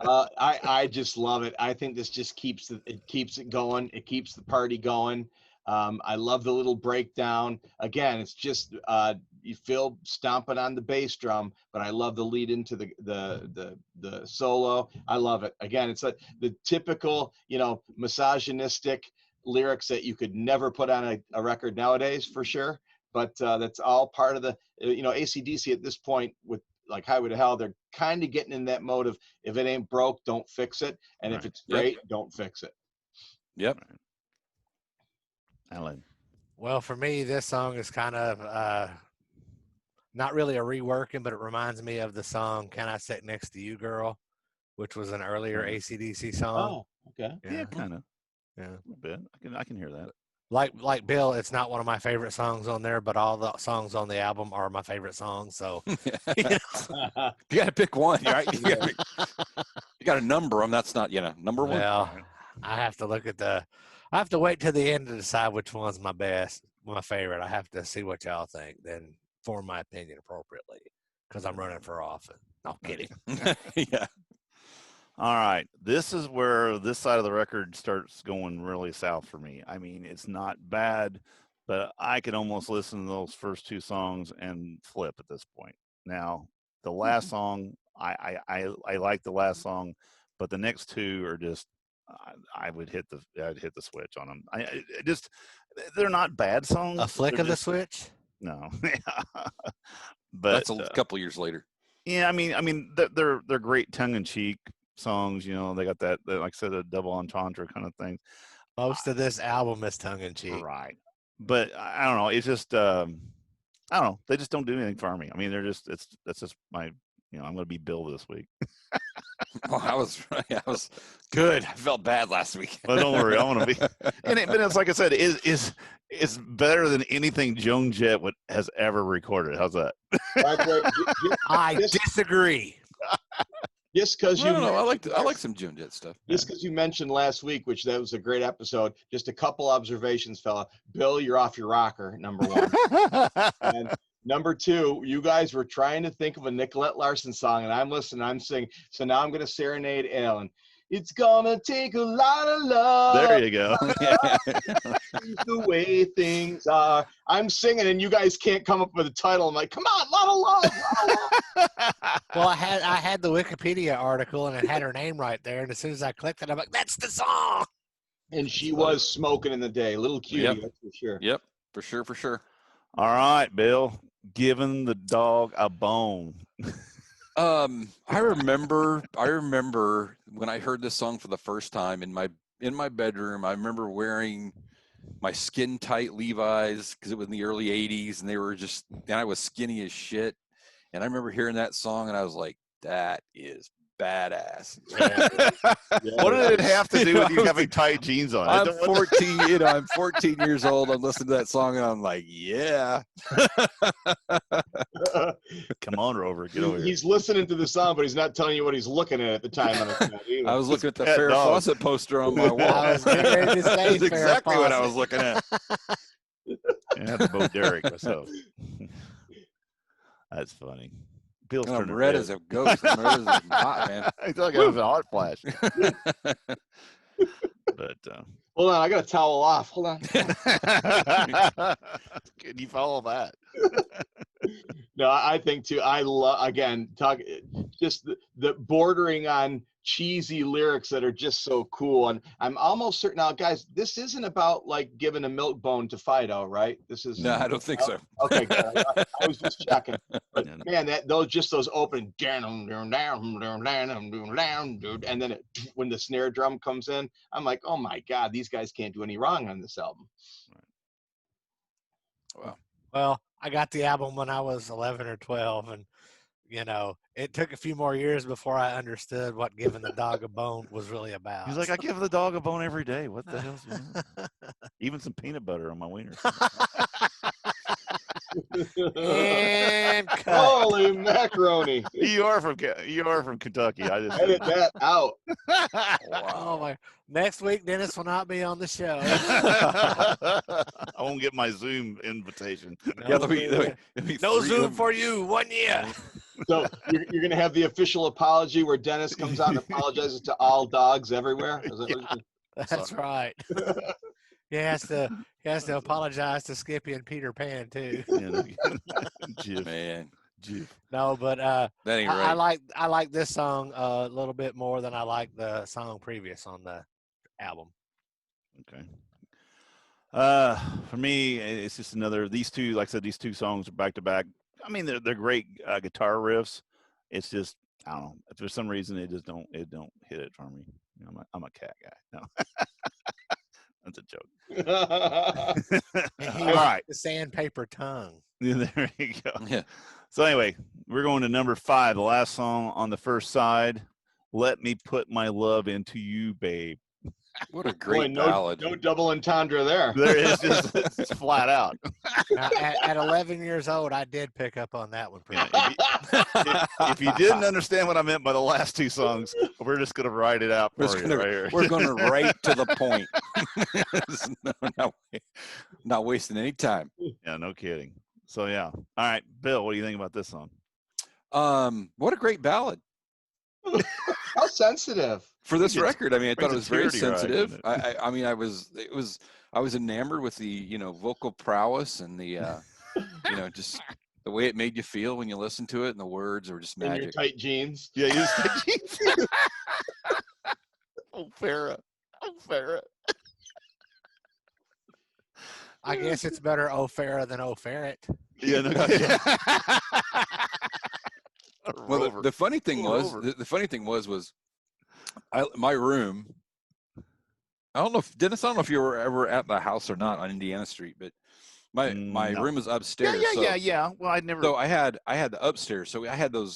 I just love it. I think this just keeps it going. It keeps the party going. I love the little breakdown. Again, it's just you feel stomping on the bass drum, but I love the lead into the solo. I love it. Again, it's the typical misogynistic lyrics that you could never put on a record nowadays, for sure. But that's all part of the, AC/DC at this point with Highway to Hell, they're kind of getting in that mode of, if it ain't broke, don't fix it. And if it's great, don't fix it. Yep. Alan. Well, for me, this song is kind of not really a reworking, but it reminds me of the song Can I Sit Next to You, Girl, which was an earlier AC/DC song. Oh, okay. Yeah, kind of. Yeah. A little bit. I can hear that. Like Bill, it's not one of my favorite songs on there, but all the songs on the album are my favorite songs. So you got to pick one, right? You got to number them. That's not number one. Well, I have to I have to wait till the end to decide which one's my favorite. I have to see what y'all think, then form my opinion appropriately, because I'm running for office. No kidding. Yeah. All right. This is where this side of the record starts going really south for me. I mean, it's not bad, but I could almost listen to those first 2 songs and flip at this point. Now, the last song, I like the last song, but the next 2 are just, I'd hit the switch on them. They're not bad songs. A flick of the switch? No. But that's a couple years later. Yeah, I mean, they're great tongue-in-cheek songs. They got that, like I said, a double entendre kind of thing. Most of this album is tongue-in-cheek, right? But I don't know. It's just I don't know. They just don't do anything for me. I mean, that's just my. I'm going to be Bill this week. Oh, I was good. I felt bad last week. But don't worry, I want to be. But it's like I said, is better than anything Joan Jett has ever recorded. How's that? I disagree. Just because you I like some Joan Jett stuff. Just because you mentioned last week, which that was a great episode, just a couple observations, fella. Bill, you're off your rocker, number one. And number two, you guys were trying to think of a Nicolette Larson song, and I'm listening, I'm singing. So now I'm going to serenade Alan. It's gonna take a lot of love. There you go. The way things are. I'm singing, and you guys can't come up with a title. I'm like, come on, lot of love. Well, I had the Wikipedia article, and it had her name right there. And as soon as I clicked it, I'm like, that's the song. And she was smoking in the day, little cutie, Yep. that's for sure. Yep, for sure. All right, Bill, giving the dog a bone. I remember when I heard this song for the first time in my bedroom. I remember wearing my skin tight Levi's because it was in the early 80s, and I was skinny as shit. And I remember hearing that song, and I was like, that is badass. What did it have to do with you having tight jeans on? I'm 14, I'm 14 years old. I'm listening to that song, and I'm like, yeah. Come on, Rover, get over here. He's listening to the song, but he's not telling you what he's looking at the time. I was looking at the Farrah Fawcett poster on my wall. I was getting ready to say That's exactly what I was looking at. I had to vote Derek myself. That's funny. Bill's I'm red as a ghost. I'm red as a hot, man. I feel like I was a hot flash. But Hold on, I got to towel off. Hold on. can you follow that? No, I think too. I love just the bordering on cheesy lyrics that are just so cool. And I'm almost certain now, guys, this isn't about like giving a milk bone to Fido, right? This is No, I don't think so. Okay, good. I was just checking. But man, those open, and then when the snare drum comes in, I'm like, oh my God, these guys can't do any wrong on this album. Wow. Well, I got the album when I was 11 or 12, and it took a few more years before I understood what giving the dog a bone was really about. He's like, I give the dog a bone every day. What the hell's going on? Even some peanut butter on my wiener. And cut. Holy macaroni! You are from Kentucky. I just Edit that out. Oh my! Next week, Dennis will not be on the show. I won't get my Zoom invitation. Yeah, no Zoom for you. 1 year. So you're going to have the official apology where Dennis comes out and apologizes to all dogs everywhere. Is that what That's right. He has to apologize to Skippy and Peter Pan too. Jif. Man. Jif. No, but that ain't right. I like this song a little bit more than I like the song previous on the album. Okay. For me, it's just these two, like I said, these two songs are back to back. I mean, they're great guitar riffs. It's just, I don't know, if for some reason it don't hit it for me. I'm a cat guy. No. That's a joke. All right. The sandpaper tongue. There you go. Yeah. So anyway, we're going to number 5, the last song on the first side. Let me put my love into you, babe. What a great ballad. No double entendre there. There is just it's flat out. Now, at 11 years old, I did pick up on that one. If you didn't understand what I meant by the last two songs, we're just going to write it out for you right here. We're going to right to the point. Not wasting any time. Yeah, no kidding. So, yeah. All right, Bill, what do you think about this song? What a great ballad. How sensitive. For this record, I mean, I thought it was very sensitive. Right, I mean, I was enamored with the, vocal prowess and the, just the way it made you feel when you listened to it, and the words were just magic. In your tight jeans. Yeah, you tight jeans. Oh, Farrah. I guess it's better "Oh Farrah" than "Oh Ferret." Yeah. No, well, the funny thing was, my room. I don't know if you were ever at the house or not on Indiana Street, but my room was upstairs. Yeah. Well, I'd never. So I had the upstairs. So I had the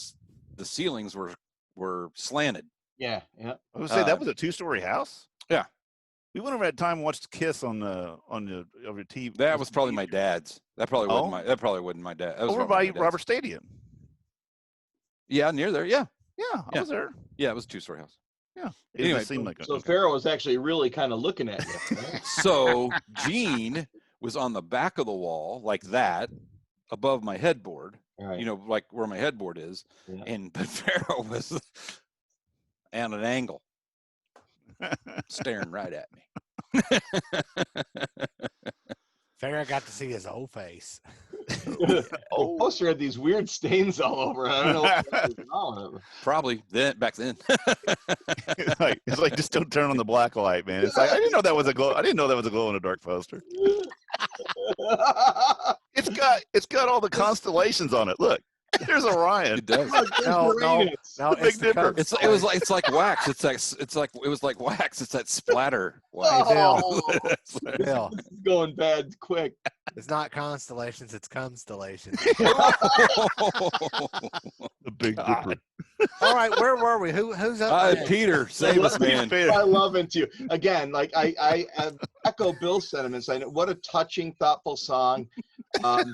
ceilings were slanted. Yeah. I would say that was a 2-story house. Yeah. We went over that time and watched Kiss on the over TV. That was probably my dad's. That probably wasn't my dad. Over by Robert Stadium. Yeah, near there. Yeah. Yeah, I was there. Yeah, it was a 2-story house. Yeah. It Anyway, just seemed like So Pharaoh was actually really kind of looking at you. Right? So Gene was on the back of the wall like that, above my headboard. Right. You know, like where my headboard is, Yeah. but Pharaoh was at an angle, staring right at me. Farrah got to see his whole face. The poster had these weird stains all over it. I don't know what was wrong with it. Probably then, back then. it's like just don't turn on the black light, man. It's like I didn't know that was a glow. I didn't know that was a glow in the dark poster. It's got all the constellations on it. Look, there's Orion. It does. No, Big Dipper. It was like wax. It was like wax. It's that splatter. Oh, Bill, this is going bad quick. it's not constellations, it's constellations. The Big Dipper. All right, where were we? Who's up next? Peter, save us, man. I love it too. Again, like I echo Bill's sentiments. I know what a touching, thoughtful song. I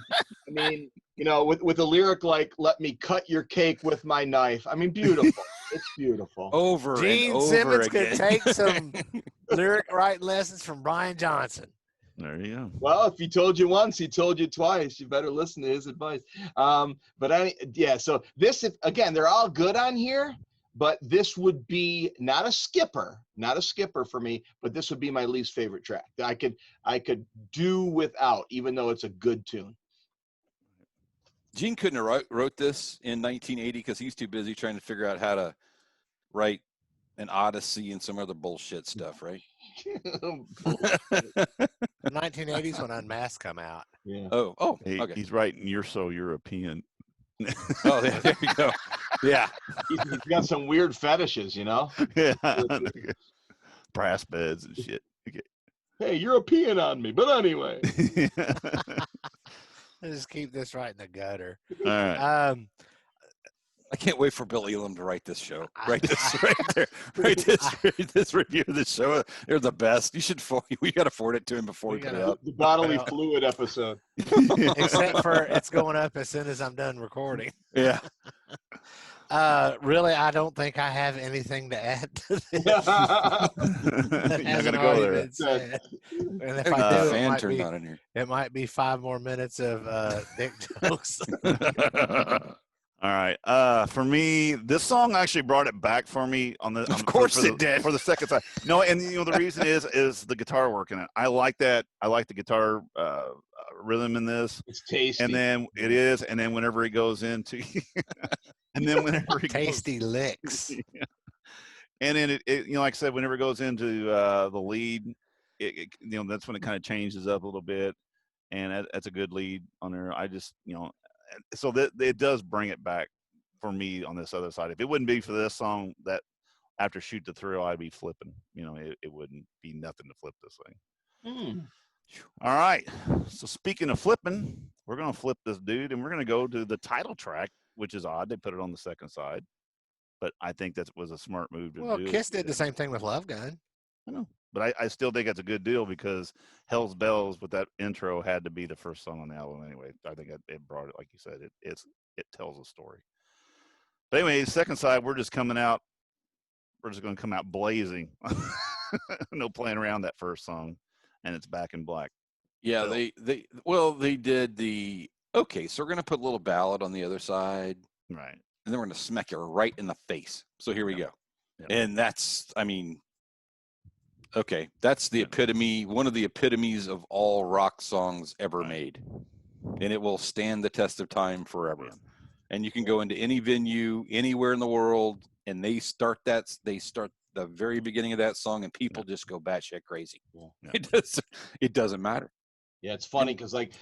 mean, you know, with a lyric like "Let me cut your cake with my knife." I mean, beautiful. It's beautiful. Over Gene and over Simmons again. could take some lyric writing lessons from Brian Johnson. There you go. Well, if he told you once, he told you twice. You better listen to his advice. So this, again, they're all good on here, but this would be not a skipper for me, but this would be my least favorite track. I could do without, even though it's a good tune. Gene couldn't have wrote this in 1980 because he's too busy trying to figure out how to write an Odyssey and some other bullshit stuff, right? 1980s when Unmasked come out. Yeah. Oh, Hey, okay. he's writing "You're So European." Oh, there you go. Yeah. He's got some weird fetishes, you know? Yeah. Brass beds and shit. Okay. Hey, European on me. But anyway. Let's just keep this right in the gutter. All right. I can't wait for Bill Elam to write this show. Write this right there. Write this review of the show. They're the best. We got to forward it to him before we put it up. The bodily fluid episode. Except for it's going up as soon as I'm done recording. Yeah. Really, I don't think I have anything to add to this. You're That not hasn't gonna go already there. been said. And if Get I the do, fan turned on in here. it might be 5 more minutes of dick jokes. All right. For me, this song actually brought it back for me Of course it did. For the second time. No, and the reason is the guitar work in it. I like that. I like the guitar rhythm in this. It's tasty. And then it is, and then whenever he goes into Tasty licks. Yeah. And then it like I said, whenever it goes into the lead, that's when it kind of changes up a little bit, and that's a good lead on there. I just so that it does bring it back for me on this other side. If it wouldn't be for this song, that after Shoot the Thrill, I'd be flipping. It wouldn't be nothing to flip this thing. All right. So speaking of flipping, we're going to flip this dude, and we're going to go to the title track, which is odd. They put it on the second side, but I think that was a smart move to do. Well, Kiss did the same thing with Love Gun. I know. But I still think that's a good deal because Hell's Bells with that intro had to be the first song on the album anyway. I think it brought it, like you said, it tells a story. But anyway, second side, we're just going to come out blazing. No playing around that first song, and it's Back in Black. Yeah, they did the okay. So we're gonna put a little ballad on the other side, Right? and then we're gonna smack you right in the face. So here we go, and that's okay. That's the epitome, one of the epitomes of all rock songs ever made, and it will stand the test of time forever. Yeah. And you can go into any venue anywhere in the world, and they start the very beginning of that song, and people just go batshit crazy. Yeah. It doesn't matter. Yeah, it's funny because like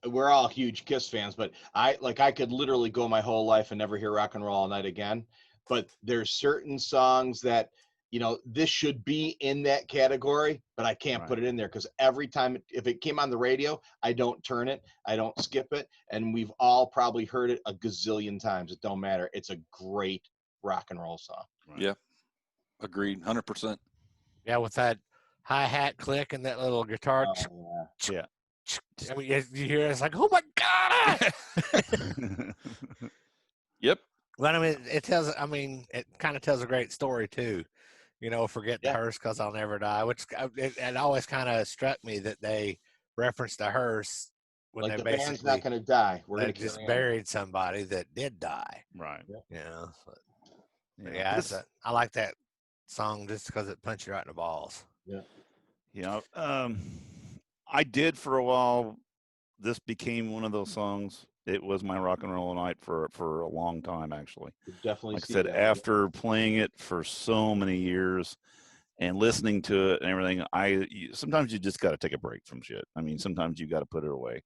we're all huge Kiss fans, but I could literally go my whole life and never hear Rock and Roll All Night again. But there's certain songs that this should be in that category, but I can't put it in there because every time if it came on the radio, I don't turn it, I don't skip it, and we've all probably heard it a gazillion times. It don't matter. It's a great rock and roll song. Right. Yeah, agreed, 100%. Yeah, with that hi-hat click and that little guitar. Yeah. I mean, you hear it's like, oh my god! Yep. But I mean, it kind of tells a great story too. Forget the Yeah. hearse because I'll never die. Which it always kind of struck me that they referenced the hearse when Like they the band's not basically going to die. We're going they to just carry on. buried somebody that did die. Right. But Yeah. But I like that song just because it punched you right in the balls. Yeah. Yeah. I did for a while. This became one of those songs. It was my rock and roll night for a long time, actually. Definitely Like I see said, that. after playing it for so many years and listening to it and everything, sometimes you just got to take a break from shit. I mean, sometimes you got to put it away,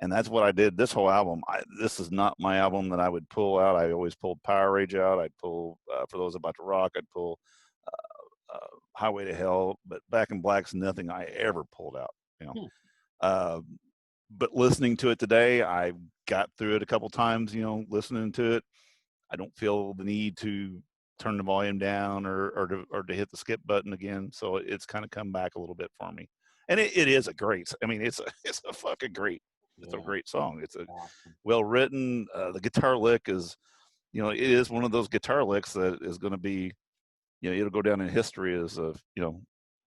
and that's what I did. This whole album, this is not my album that I would pull out. I always pulled Power Rage out. I'd pull For Those About to Rock. I'd pull Highway to Hell, but Back in Black's nothing I ever pulled out. Uh, but listening to it today, I got through it a couple times. Listening to it, I don't feel the need to turn the volume down or to hit the skip button again. So it's kind of come back a little bit for me. And it is a great. I mean, it's a fucking great. It's a great song. It's a well written. The guitar lick is, it is one of those guitar licks that is going to be, it'll go down in history as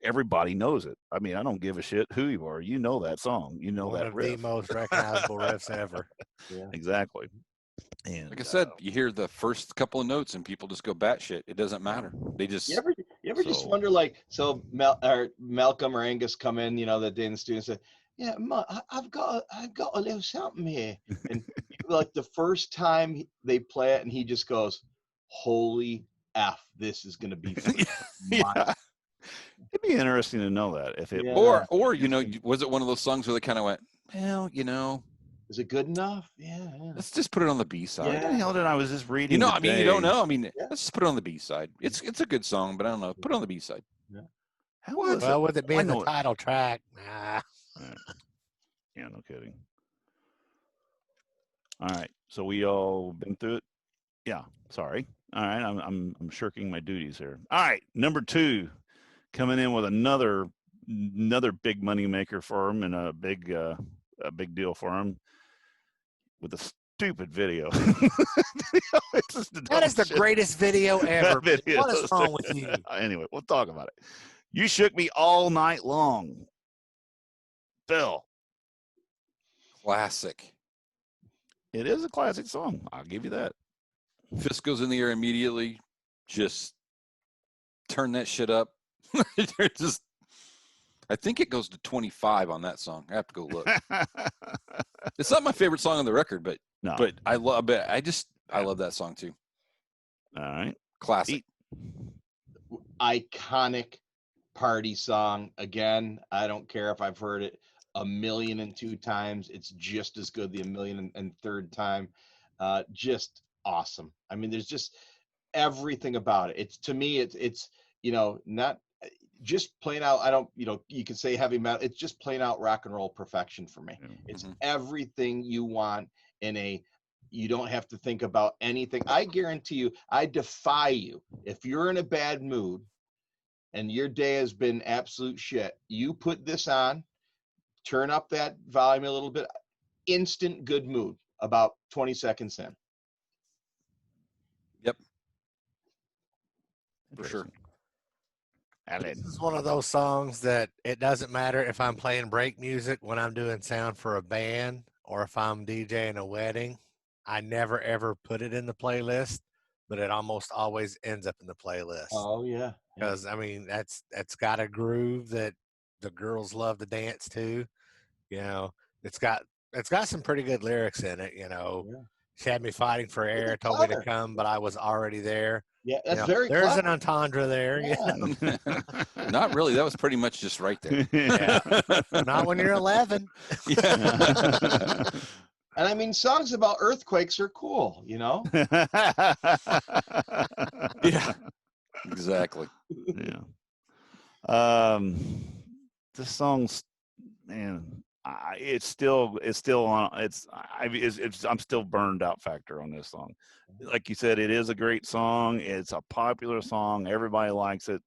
everybody knows it. I mean, I don't give a shit who you are. You know that song. You know One that of riff. the most recognizable riffs ever. Yeah. Exactly. And like I said, you hear the first couple of notes and people just go batshit. It doesn't matter. They just You ever just wonder, like, so Malcolm or Angus come in, that day in the studio and say, "Yeah, I've got a little something here," and like the first time they play it, and he just goes, "Holy F, this is gonna be yeah. It'd be interesting to know that if it Yeah. or was it one of those songs where they kind of went, well, is it good enough? Yeah. let's just put it on the B side. What the hell did I was just reading? I mean, you don't know. I mean, Yeah. let's just put it on the B side. It's a good song, but I don't know. Put it on the B side. Yeah. How was Well, it? with it being the title track, nah. Yeah, no kidding. All right, so we all been through it. Yeah, sorry. All right, I'm shirking my duties here. All right, number 2, coming in with another big money maker for him and a big deal for him with a stupid video. That is the greatest video ever. What is wrong with you? Anyway, we'll talk about it. You Shook Me All Night Long. Bill. Classic. It is a classic song. I'll give you that. Fist goes in the air immediately. Just turn that shit up. Just, I think it goes to 25 on that song. I have to go look. It's not my favorite song on the record, but I love it. I love that song too. All right. Classic. Iconic party song. Again, I don't care if I've heard it 1,000,002 times. It's just as good the 1,000,003rd time. Just awesome. I mean, there's just everything about it. To me, it's not just plain out. I don't, you could say heavy metal. It's just plain out rock and roll perfection for me. It's everything you want you don't have to think about anything. I guarantee you, I defy you, if you're in a bad mood and your day has been absolute shit, you put this on, turn up that volume a little bit, instant good mood about 20 seconds in. Yep. For sure. This is one of those songs that it doesn't matter if I'm playing break music when I'm doing sound for a band or if I'm DJing a wedding. I never, ever put it in the playlist, but it almost always ends up in the playlist. Oh, yeah. Because, I mean, that's got a groove that the girls love to dance to. It's got some pretty good lyrics in it. She had me fighting for air, told me to come, but I was already there. Yeah, that's very There's clever. an entendre there. Yeah. Not really. That was pretty much just right there. Yeah. Not when you're 11. Yeah. And I mean, songs about earthquakes are cool, Yeah. Exactly. Yeah. This song's, man, it's still on. I'm still burned out factor on this song. Like you said, it is a great song. It's a popular song. Everybody likes it.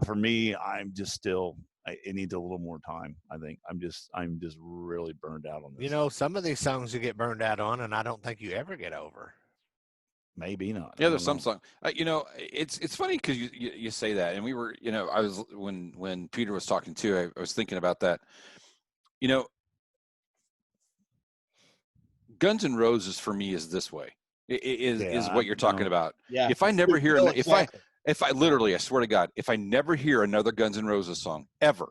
For me, I'm just still. It needs a little more time. I think I'm just really burned out on this. Some of these songs you get burned out on, and I don't think you ever get over. Maybe not. Yeah, there's some song. It's funny because you say that, and we were, I was when Peter was talking too. I was thinking about that. Guns N' Roses for me is this way. Is what you're talking about. Yeah. If I never hear, Exactly. if I literally, I swear to God, if I never hear another Guns N' Roses song ever,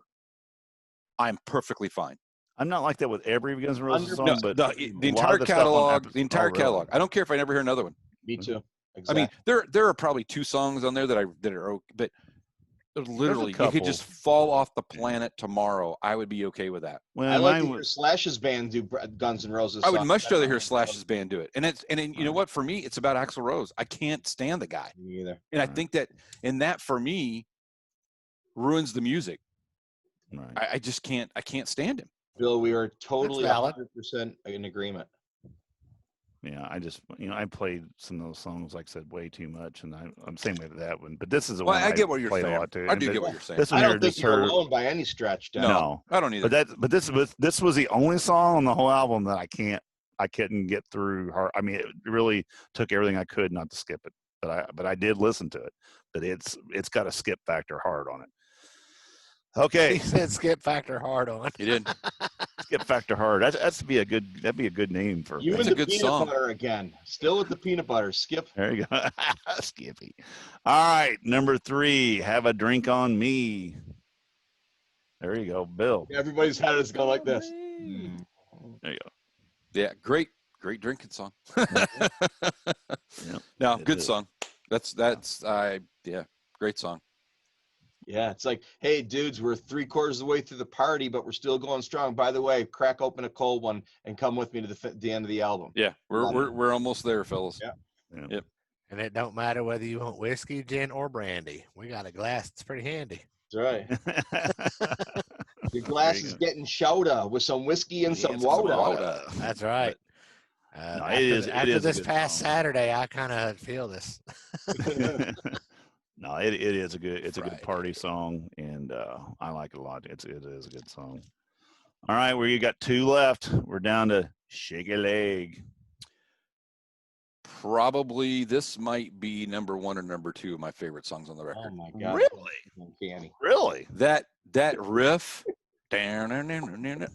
I'm perfectly fine. I'm not like that with every Guns N' Roses song, but the entire catalog, catalog. I don't care if I never hear another one. Me too. Exactly. I mean, there are probably 2 songs on there that are okay, but literally, you could just fall off the planet tomorrow. I would be okay with that. Well, I like to hear Slash's band do Guns N' Roses. I would much rather hear Slash's band do it. And you know what? For me, it's about Axl Rose. I can't stand the guy. Me either. And I think that for me ruins the music. Right. I just can't. I can't stand him. Bill, we are totally 100% in agreement. Yeah, I just, I played some of those songs, like I said, way too much, and I'm same with that one. But this is the one I get what you're saying. A lot too. I do get what you're saying. This one I don't think you're alone by any stretch. Dan. No, I don't either. But this was the only song on the whole album that I couldn't get through. I mean, it really took everything I could not to skip it. But I did listen to it. But it's got a skip factor hard on it. Okay, he said skip factor hard on. He did. Skip factor hard. That'd be a good name for. You and a the good peanut song. butter again. Still with the peanut butter. Skip. There you go, Skippy. All right, number 3. Have a drink on me. There you go, Bill. Everybody's head is going like this. There you go. Yeah, great drinking song. Yep, No, good song. That's great song. Yeah, it's like, hey, dudes, we're 3/4 of the way through the party, but we're still going strong. By the way, crack open a cold one and come with me to the end of the album. Yeah, we're almost there, fellas. Yeah. Yep. And it don't matter whether you want whiskey, gin, or brandy. We got a glass that's pretty handy. That's right. Your glass is getting showed with some whiskey and some water. That's right. After this past Saturday, I kind of feel this. No, it is a good party song, and I like it a lot. It is a good song. All right, you got 2 left. We're down to Shake a Leg. Probably this might be number 1 or number 2 of my favorite songs on the record. Oh my God! Really? That riff,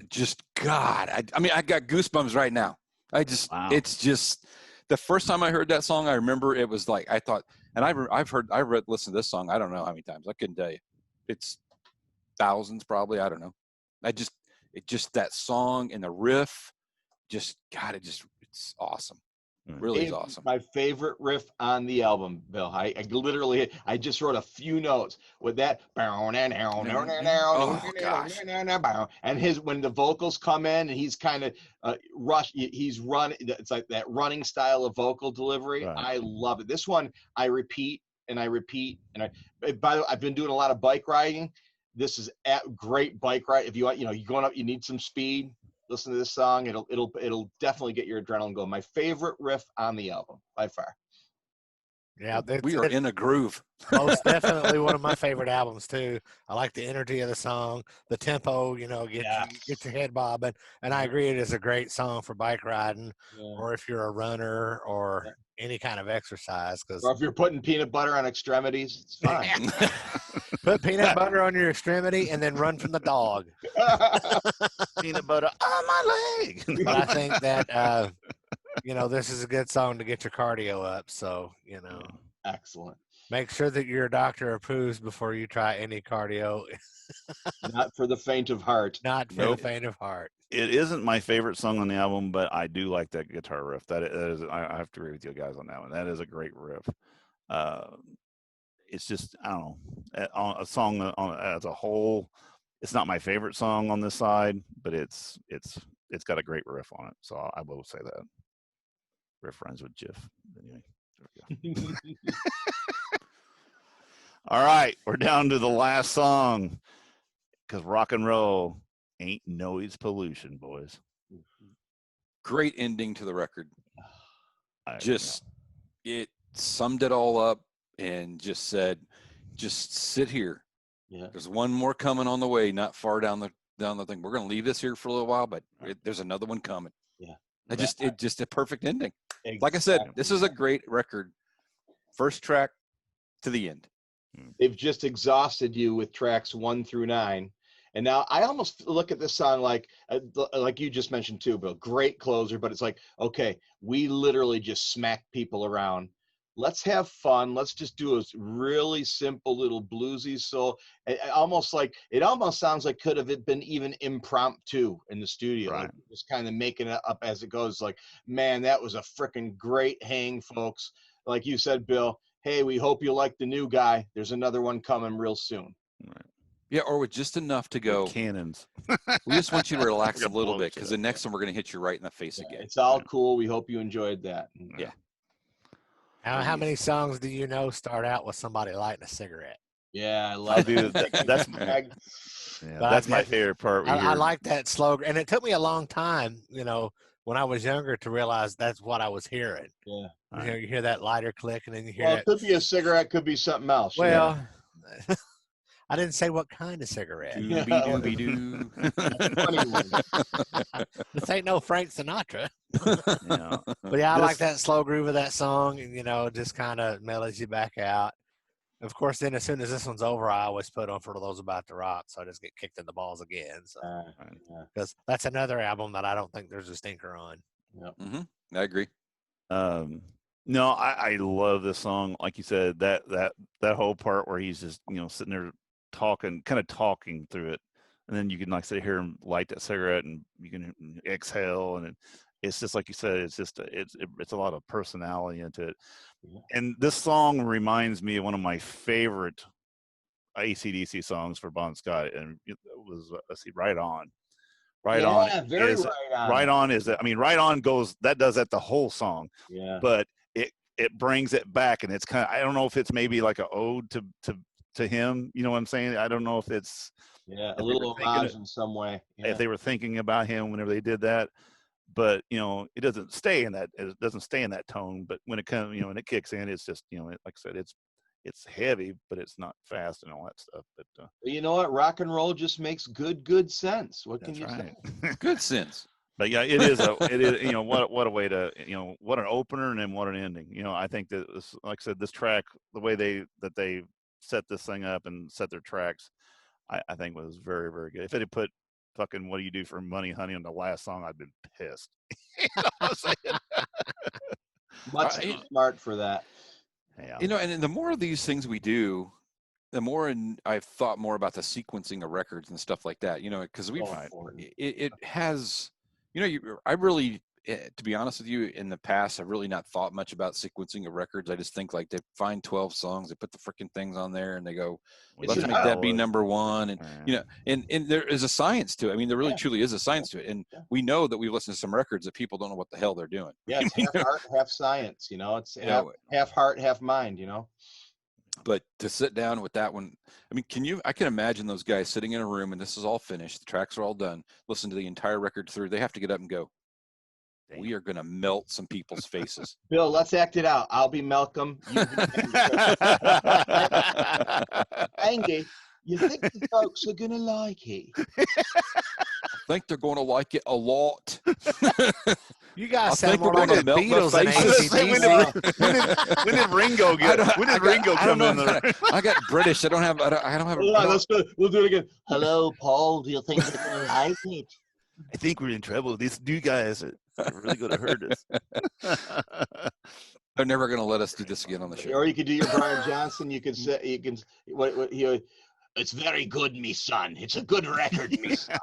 just God. I mean, I got goosebumps right now. It's just the first time I heard that song. I remember it was like I thought. And I've listened to this song. I don't know how many times. I couldn't tell you. It's thousands probably. I don't know. That song and the riff, it's awesome. Really is awesome. My favorite riff on the album, Bill. I literally just wrote a few notes with that. Oh gosh. And when the vocals come in and he's kind of he's run. It's like that running style of vocal delivery. Right. I love it. This one I repeat. And by the way, I've been doing a lot of bike riding. This is a great bike ride. If you want, you're going up, you need some speed. Listen to this song. It'll definitely get your adrenaline going. My favorite riff on the album by far. Yeah, we are in a groove. Most definitely one of my favorite albums too. I like the energy of the song, the tempo. Get your head bobbing. And I agree, it is a great song for bike riding, or if you're a runner or any kind of exercise. Or if you're putting peanut butter on extremities, it's fine. Put peanut butter on your extremity and then run from the dog. Peanut butter on my leg. But I think that this is a good song to get your cardio up. So Excellent. Make sure that your doctor approves before you try any cardio. Not for the faint of heart. Not for the faint of heart. It isn't my favorite song on the album, but I do like that guitar riff. That is, I have to agree with you guys on that one. That is a great riff. It's just, I don't know, a song as a whole. It's not my favorite song on this side, but it's got a great riff on it. So I will say that. Riff rhymes with Jiff. Anyway, there we go. All right, we're down to the last song, because rock and roll ain't noise pollution, boys. Great ending to the record. It summed it all up and just said, just sit here. Yeah. There's one more coming on the way, not far down the thing. We're going to leave this here for a little while, but there's another one coming. Yeah. Just a perfect ending. Exactly. Like I said, this is a great record. First track to the end. They've just exhausted you with tracks 1 through 9. And now I almost look at this song like you just mentioned too, Bill. Great closer, but it's like, okay, we literally just smack people around. Let's have fun. Let's just do a really simple little bluesy soul. It almost sounds like could have been even impromptu in the studio, right. Like just kind of making it up as it goes. Like, man, that was a freaking great hang, folks. Like you said, Bill. Hey, we hope you like the new guy. There's another one coming real soon. Right. Yeah, or with just enough to go. With cannons. We just want you to relax a little bit because the next one we're going to hit you right in the face again. It's all cool. We hope you enjoyed that. Yeah. How many songs do you know start out with somebody lighting a cigarette? Yeah, I love it. That's my favorite part. I like that slogan. And it took me a long time, when I was younger to realize that's what I was hearing. Yeah. You hear that lighter click and then you hear it could be a cigarette, could be something else. Well, I didn't say what kind of cigarette. Doobie-doo. This ain't no Frank Sinatra. But yeah, I like that slow groove of that song and, just kind of mellows you back out. Of course, then as soon as this one's over, I always put on For Those About to Rock, so I just get kicked in the balls again. So, because that's another album that I don't think there's a stinker on. Yep. Mm-hmm. I agree. No, I love this song. Like you said, that whole part where he's just sitting there talking through it, and then you can, like I said, hear him light that cigarette, and you can exhale, and it's just like you said, it's just it's a lot of personality into it. And this song reminds me of one of my favorite AC/DC songs for Bon Scott, and it was Right On. Right On. Very is, Right On. Right On is Right On goes does that the whole song. Yeah. But it brings it back, and it's kind of, I don't know if it's maybe like an ode to him. You know what I'm saying? I don't know if it's a little homage in some way. Yeah. If they were thinking about him whenever they did that. But it doesn't stay in that. It doesn't stay in that tone. But when it comes, when it kicks in, it's just like I said, it's heavy, but it's not fast and all that stuff. But you know what? Rock and roll just makes good sense. What can you say? Good sense. But yeah, it is what a way to what an opener and then what an ending. I think that this, like I said, this track, the way they set this thing up and set their tracks, I think was very, very good. If it had put fucking What Do You Do for Money, Honey on the last song, I'd been pissed. Much too smart for that. Yeah. And the more of these things we do, the more I've thought more about the sequencing of records and stuff like that. Because it has. I really, to be honest with you, in the past, I've really not thought much about sequencing of records. I just think like they find 12 songs, they put the freaking things on there, and they go, let's make that be number one. And and there is a science to it. I mean, there really truly is a science to it. And we know that we've listened to some records that people don't know what the hell they're doing. Yeah, it's half art, half science. It's half heart, half mind. But to sit down with that one, I mean, I can imagine those guys sitting in a room and this is all finished. The tracks are all done. Listen to the entire record through. They have to get up and go, we are going to melt some people's faces. Bill, let's act it out. I'll be Malcolm. You be Angie, you think the folks are going to like it? I think they're going to like it a lot. You guys sound more like the Beatles and AC/DC. When did Ringo come in there? I got British. I don't have. Let's go. We'll do it again. Hello, Paul. Do you think they're going to like it? I think we're in trouble. These new guys are really going to hurt us. They're never going to let us do this again on the show. Or you could do your Brian Johnson. You can say it's very good, me son. It's a good record, me son.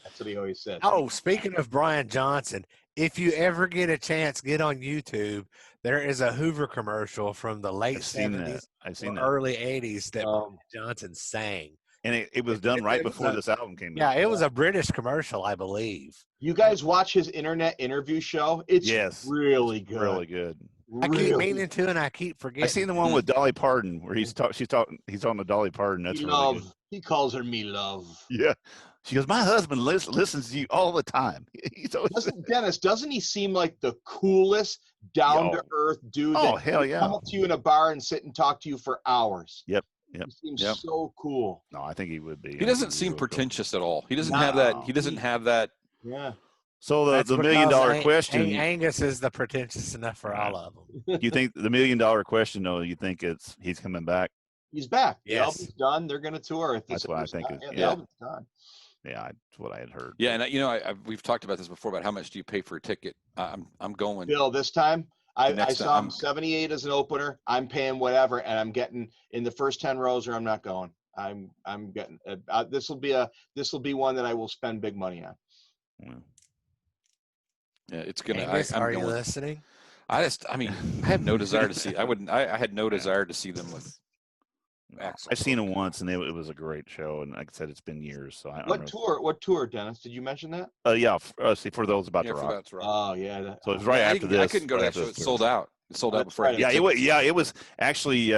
That's what he always said. Oh, speaking of Brian Johnson, if you ever get a chance, get on YouTube. There is a Hoover commercial from the late 70s or early 80s that Brian Johnson sang. And it was done right before this album came out. Yeah, it was a British commercial, I believe. You guys watch his internet interview show? It's really good. Really good. I keep meaning to, and I keep forgetting. I seen the one with Dolly Parton where he's talking to Dolly Parton. That's really good. He calls her me love. Yeah. She goes, my husband listens to you all the time. Dennis, doesn't he seem like the coolest, down-to-earth dude? Oh, hell yeah. Come up to you in a bar and sit and talk to you for hours. Yep. He seems so cool. No, I think he would be. He doesn't seem pretentious at all. He doesn't have that. He doesn't have that. Yeah. So That's the $1 because million question. Angus is the pretentious enough for all of them. Do you think the $1 million question, though? You think he's coming back? He's back. The Yes. album's done. They're going to tour. That's what I think. The album's done. Yeah, that's what I had heard. Yeah, and we've talked about this before about how much do you pay for a ticket. I'm going. Bill, this time I saw him I'm 78 as an opener. I'm paying whatever, and I'm getting in the first 10 rows, or I'm not going. I'm getting this will be one that I will spend big money on. Yeah, it's gonna. Angus, I'm are going. you listening? I have no desire to see. I had no desire to see them with. Axl. I've seen it once, and it was a great show. And like I said, it's been years. So What tour, Dennis? Did you mention that? Yeah. For those about to rock. Oh yeah. So it was right after this. I couldn't go to that show. It sold out. It sold out before. Yeah, it was actually.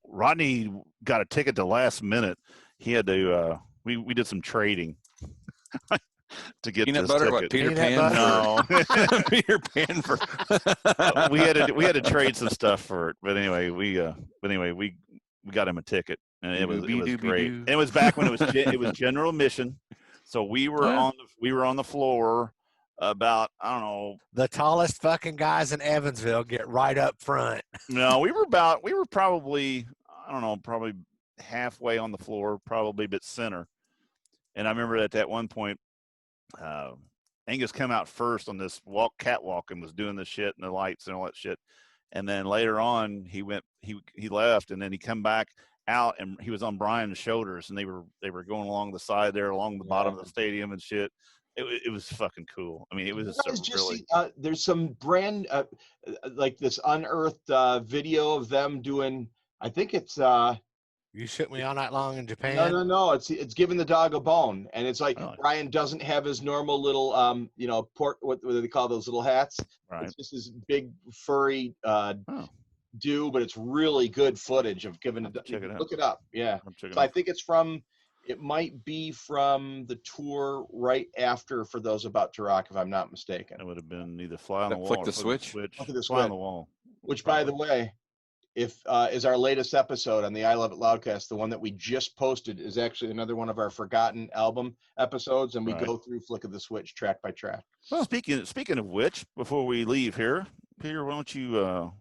Rodney got a ticket the last minute. He had to. We did some trading. To get peanut this butter, ticket. what Peter Peanut Pan? No, Peter Pan for. we had to trade some stuff for it, but anyway, we got him a ticket, and it was great. And it was back when it was general admission, so we were on the floor about I don't know. The tallest fucking guys in Evansville get right up front. No, we were probably I don't know, probably halfway on the floor, probably a bit center. And I remember at that one point. Angus came out first on this catwalk and was doing the shit and the lights and all that shit. And then later on he left and then he come back out and he was on Brian's shoulders and they were going along the side there, along the bottom of the stadium and shit. It was fucking cool. I mean, it was really. There's some brand like this unearthed video of them doing. I think it's. You shook me all night long in Japan. No. It's giving the dog a bone, and it's like Brian doesn't have his normal little what do they call those little hats? Right. It's just this big furry do, but it's really good footage of giving it. Look it up. Yeah. So I think it might be from the tour right after For Those About to Rock, if I'm not mistaken. It would have been either Fly on the Wall Flick or the Switch. Fly on the Wall. Which, by the way, if is our latest episode on the I Love It Loudcast, the one that we just posted is actually another one of our forgotten album episodes, and we go through Flick of the Switch track by track. Well, speaking of which, before we leave here, Peter, why don't you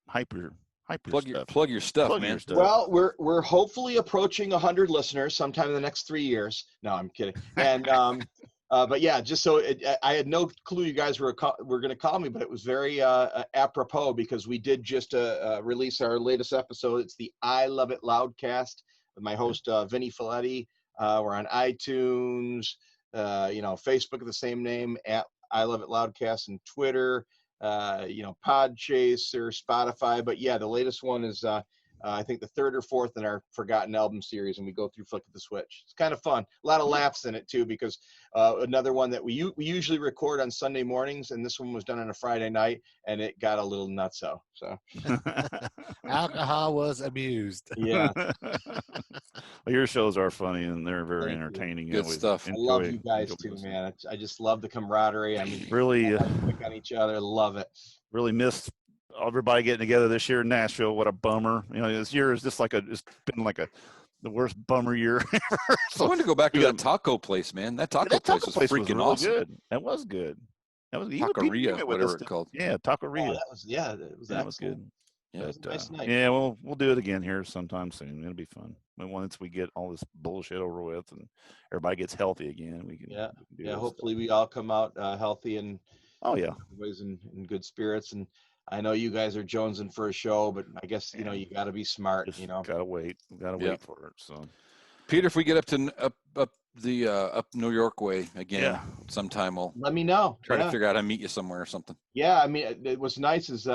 hype your stuff? Plug your stuff, man. Well, we're hopefully approaching 100 listeners sometime in the next 3 years. No, I'm kidding. And but yeah, just so I had no clue you guys were going to call me, but it was very apropos because we did just release our latest episode. It's the I Love It Loudcast with my host Vinny Folletti. We're on iTunes, Facebook of the same name at I Love It Loudcast, and Twitter, Podchaser, Spotify. But yeah, the latest one is I think the third or fourth in our Forgotten Album series, and we go through Flick of the Switch. It's kind of fun. A lot of laughs in it too, because another one that we usually record on Sunday mornings, and this one was done on a Friday night, and it got a little nutso. So alcohol was abused. Yeah. Well, your shows are funny and they're very entertaining. Good stuff. I love you guys too, man. I just love the camaraderie. I mean, really pick on each other. Love it. Really missed everybody getting together this year in Nashville. What a bummer. This year is just it's been like the worst bummer year ever. So I wanted to go back to that taco place, man. That taco place was freaking really awesome. Good. That was good. That was Taqueria, whatever it's called. Yeah, Taqueria. That was good. Yeah, it was a nice night. Yeah, we'll do it again here sometime soon. It'll be fun. Once we get all this bullshit over with and everybody gets healthy again, we can. Yeah. Hopefully, we all come out healthy and always in good spirits. And I know you guys are jonesing for a show, but I guess you got to be smart. Gotta wait. Gotta wait for it. So, Peter, if we get up to up New York way again sometime, we'll let me know. Try to figure out how to meet you somewhere or something. Yeah, I mean, what's nice is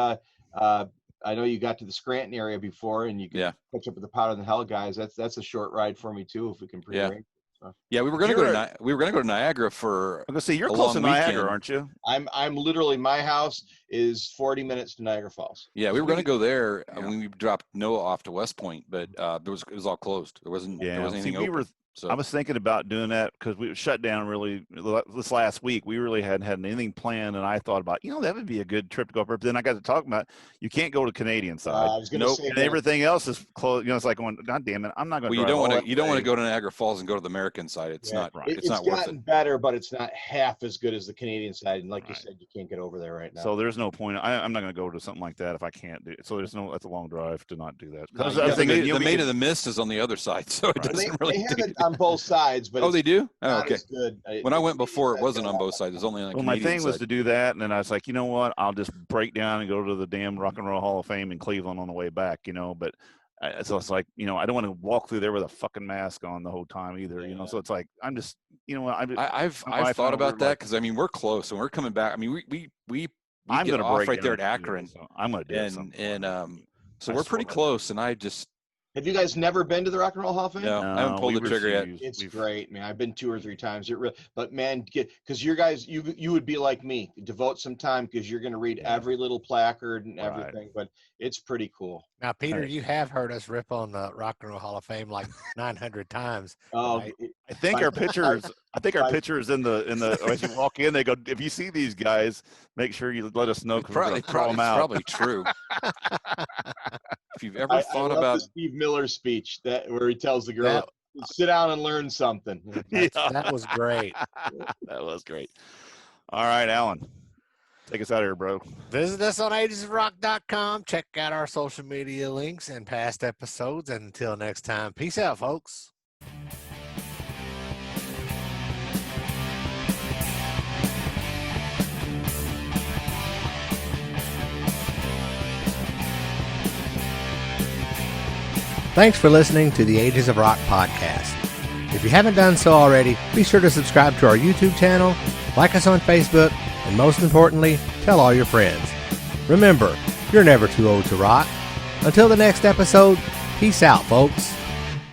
I know you got to the Scranton area before, and you can catch up with the Powder Than Hell guys. That's a short ride for me too, if we can pre-arrange. So. Yeah, we were gonna go to Niagara for. I'm gonna say you're close to Niagara, aren't you? I'm literally, my house is 40 minutes to Niagara Falls. Yeah, we were going to go there when we dropped Noah off to West Point, but it was all closed. There wasn't anything open. So I was thinking about doing that because we were shut down really this last week. We really hadn't had anything planned, and I thought about, that would be a good trip to go. But then I got to talking about you can't go to Canadian side. I was going to say and everything else is closed. It's like going, God damn it, I'm not going to. Well, you don't want to go to Niagara Falls and go to the American side. It's not right. It's not worth it. It's gotten better, but it's not half as good as the Canadian side. And like you said, you can't get over there right now. So there's no point. I'm not going to go to something like that if I can't do it. So that's a long drive to not do that. The Maid of the Mist is on the other side, so it doesn't really. They have it on both sides. But they do? Oh, okay. Good. When I went before, it wasn't on both sides. It was only on the Canadian my thing side. was to do that, and then I was like, you know what? I'll just break down and go to the damn Rock and Roll Hall of Fame in Cleveland on the way back, But so it's like, I don't want to walk through there with a fucking mask on the whole time either, So it's like I'm just, I've thought about that because we're close and we're coming back. We I'm get gonna off break right there at Akron. So I'm gonna do something. So we're pretty close, and I just. Have you guys never been to the Rock and Roll Hall of Fame? No, I haven't pulled the trigger yet. It's great, man. I've been 2 or 3 times. But man, because you guys, you would be like me, devote some time because you're going to read every little placard and everything. But it's pretty cool. Now, Peter, you have heard us rip on the Rock and Roll Hall of Fame like 900 times. Oh, right? I think our pictures. in the as you walk in, they go, if you see these guys, make sure you let us know because we're going to call them out. Probably true. If you've ever thought about the Steve Miller speech where he tells the girl, sit down and learn something. That was great. That was great. All right, Alan, take us out of here, bro. Visit us on agesofrock.com. Check out our social media links and past episodes. And until next time, peace out, folks. Thanks for listening to the Ages of Rock podcast. If you haven't done so already, be sure to subscribe to our YouTube channel, like us on Facebook, and most importantly, tell all your friends. Remember, you're never too old to rock. Until the next episode, peace out, folks.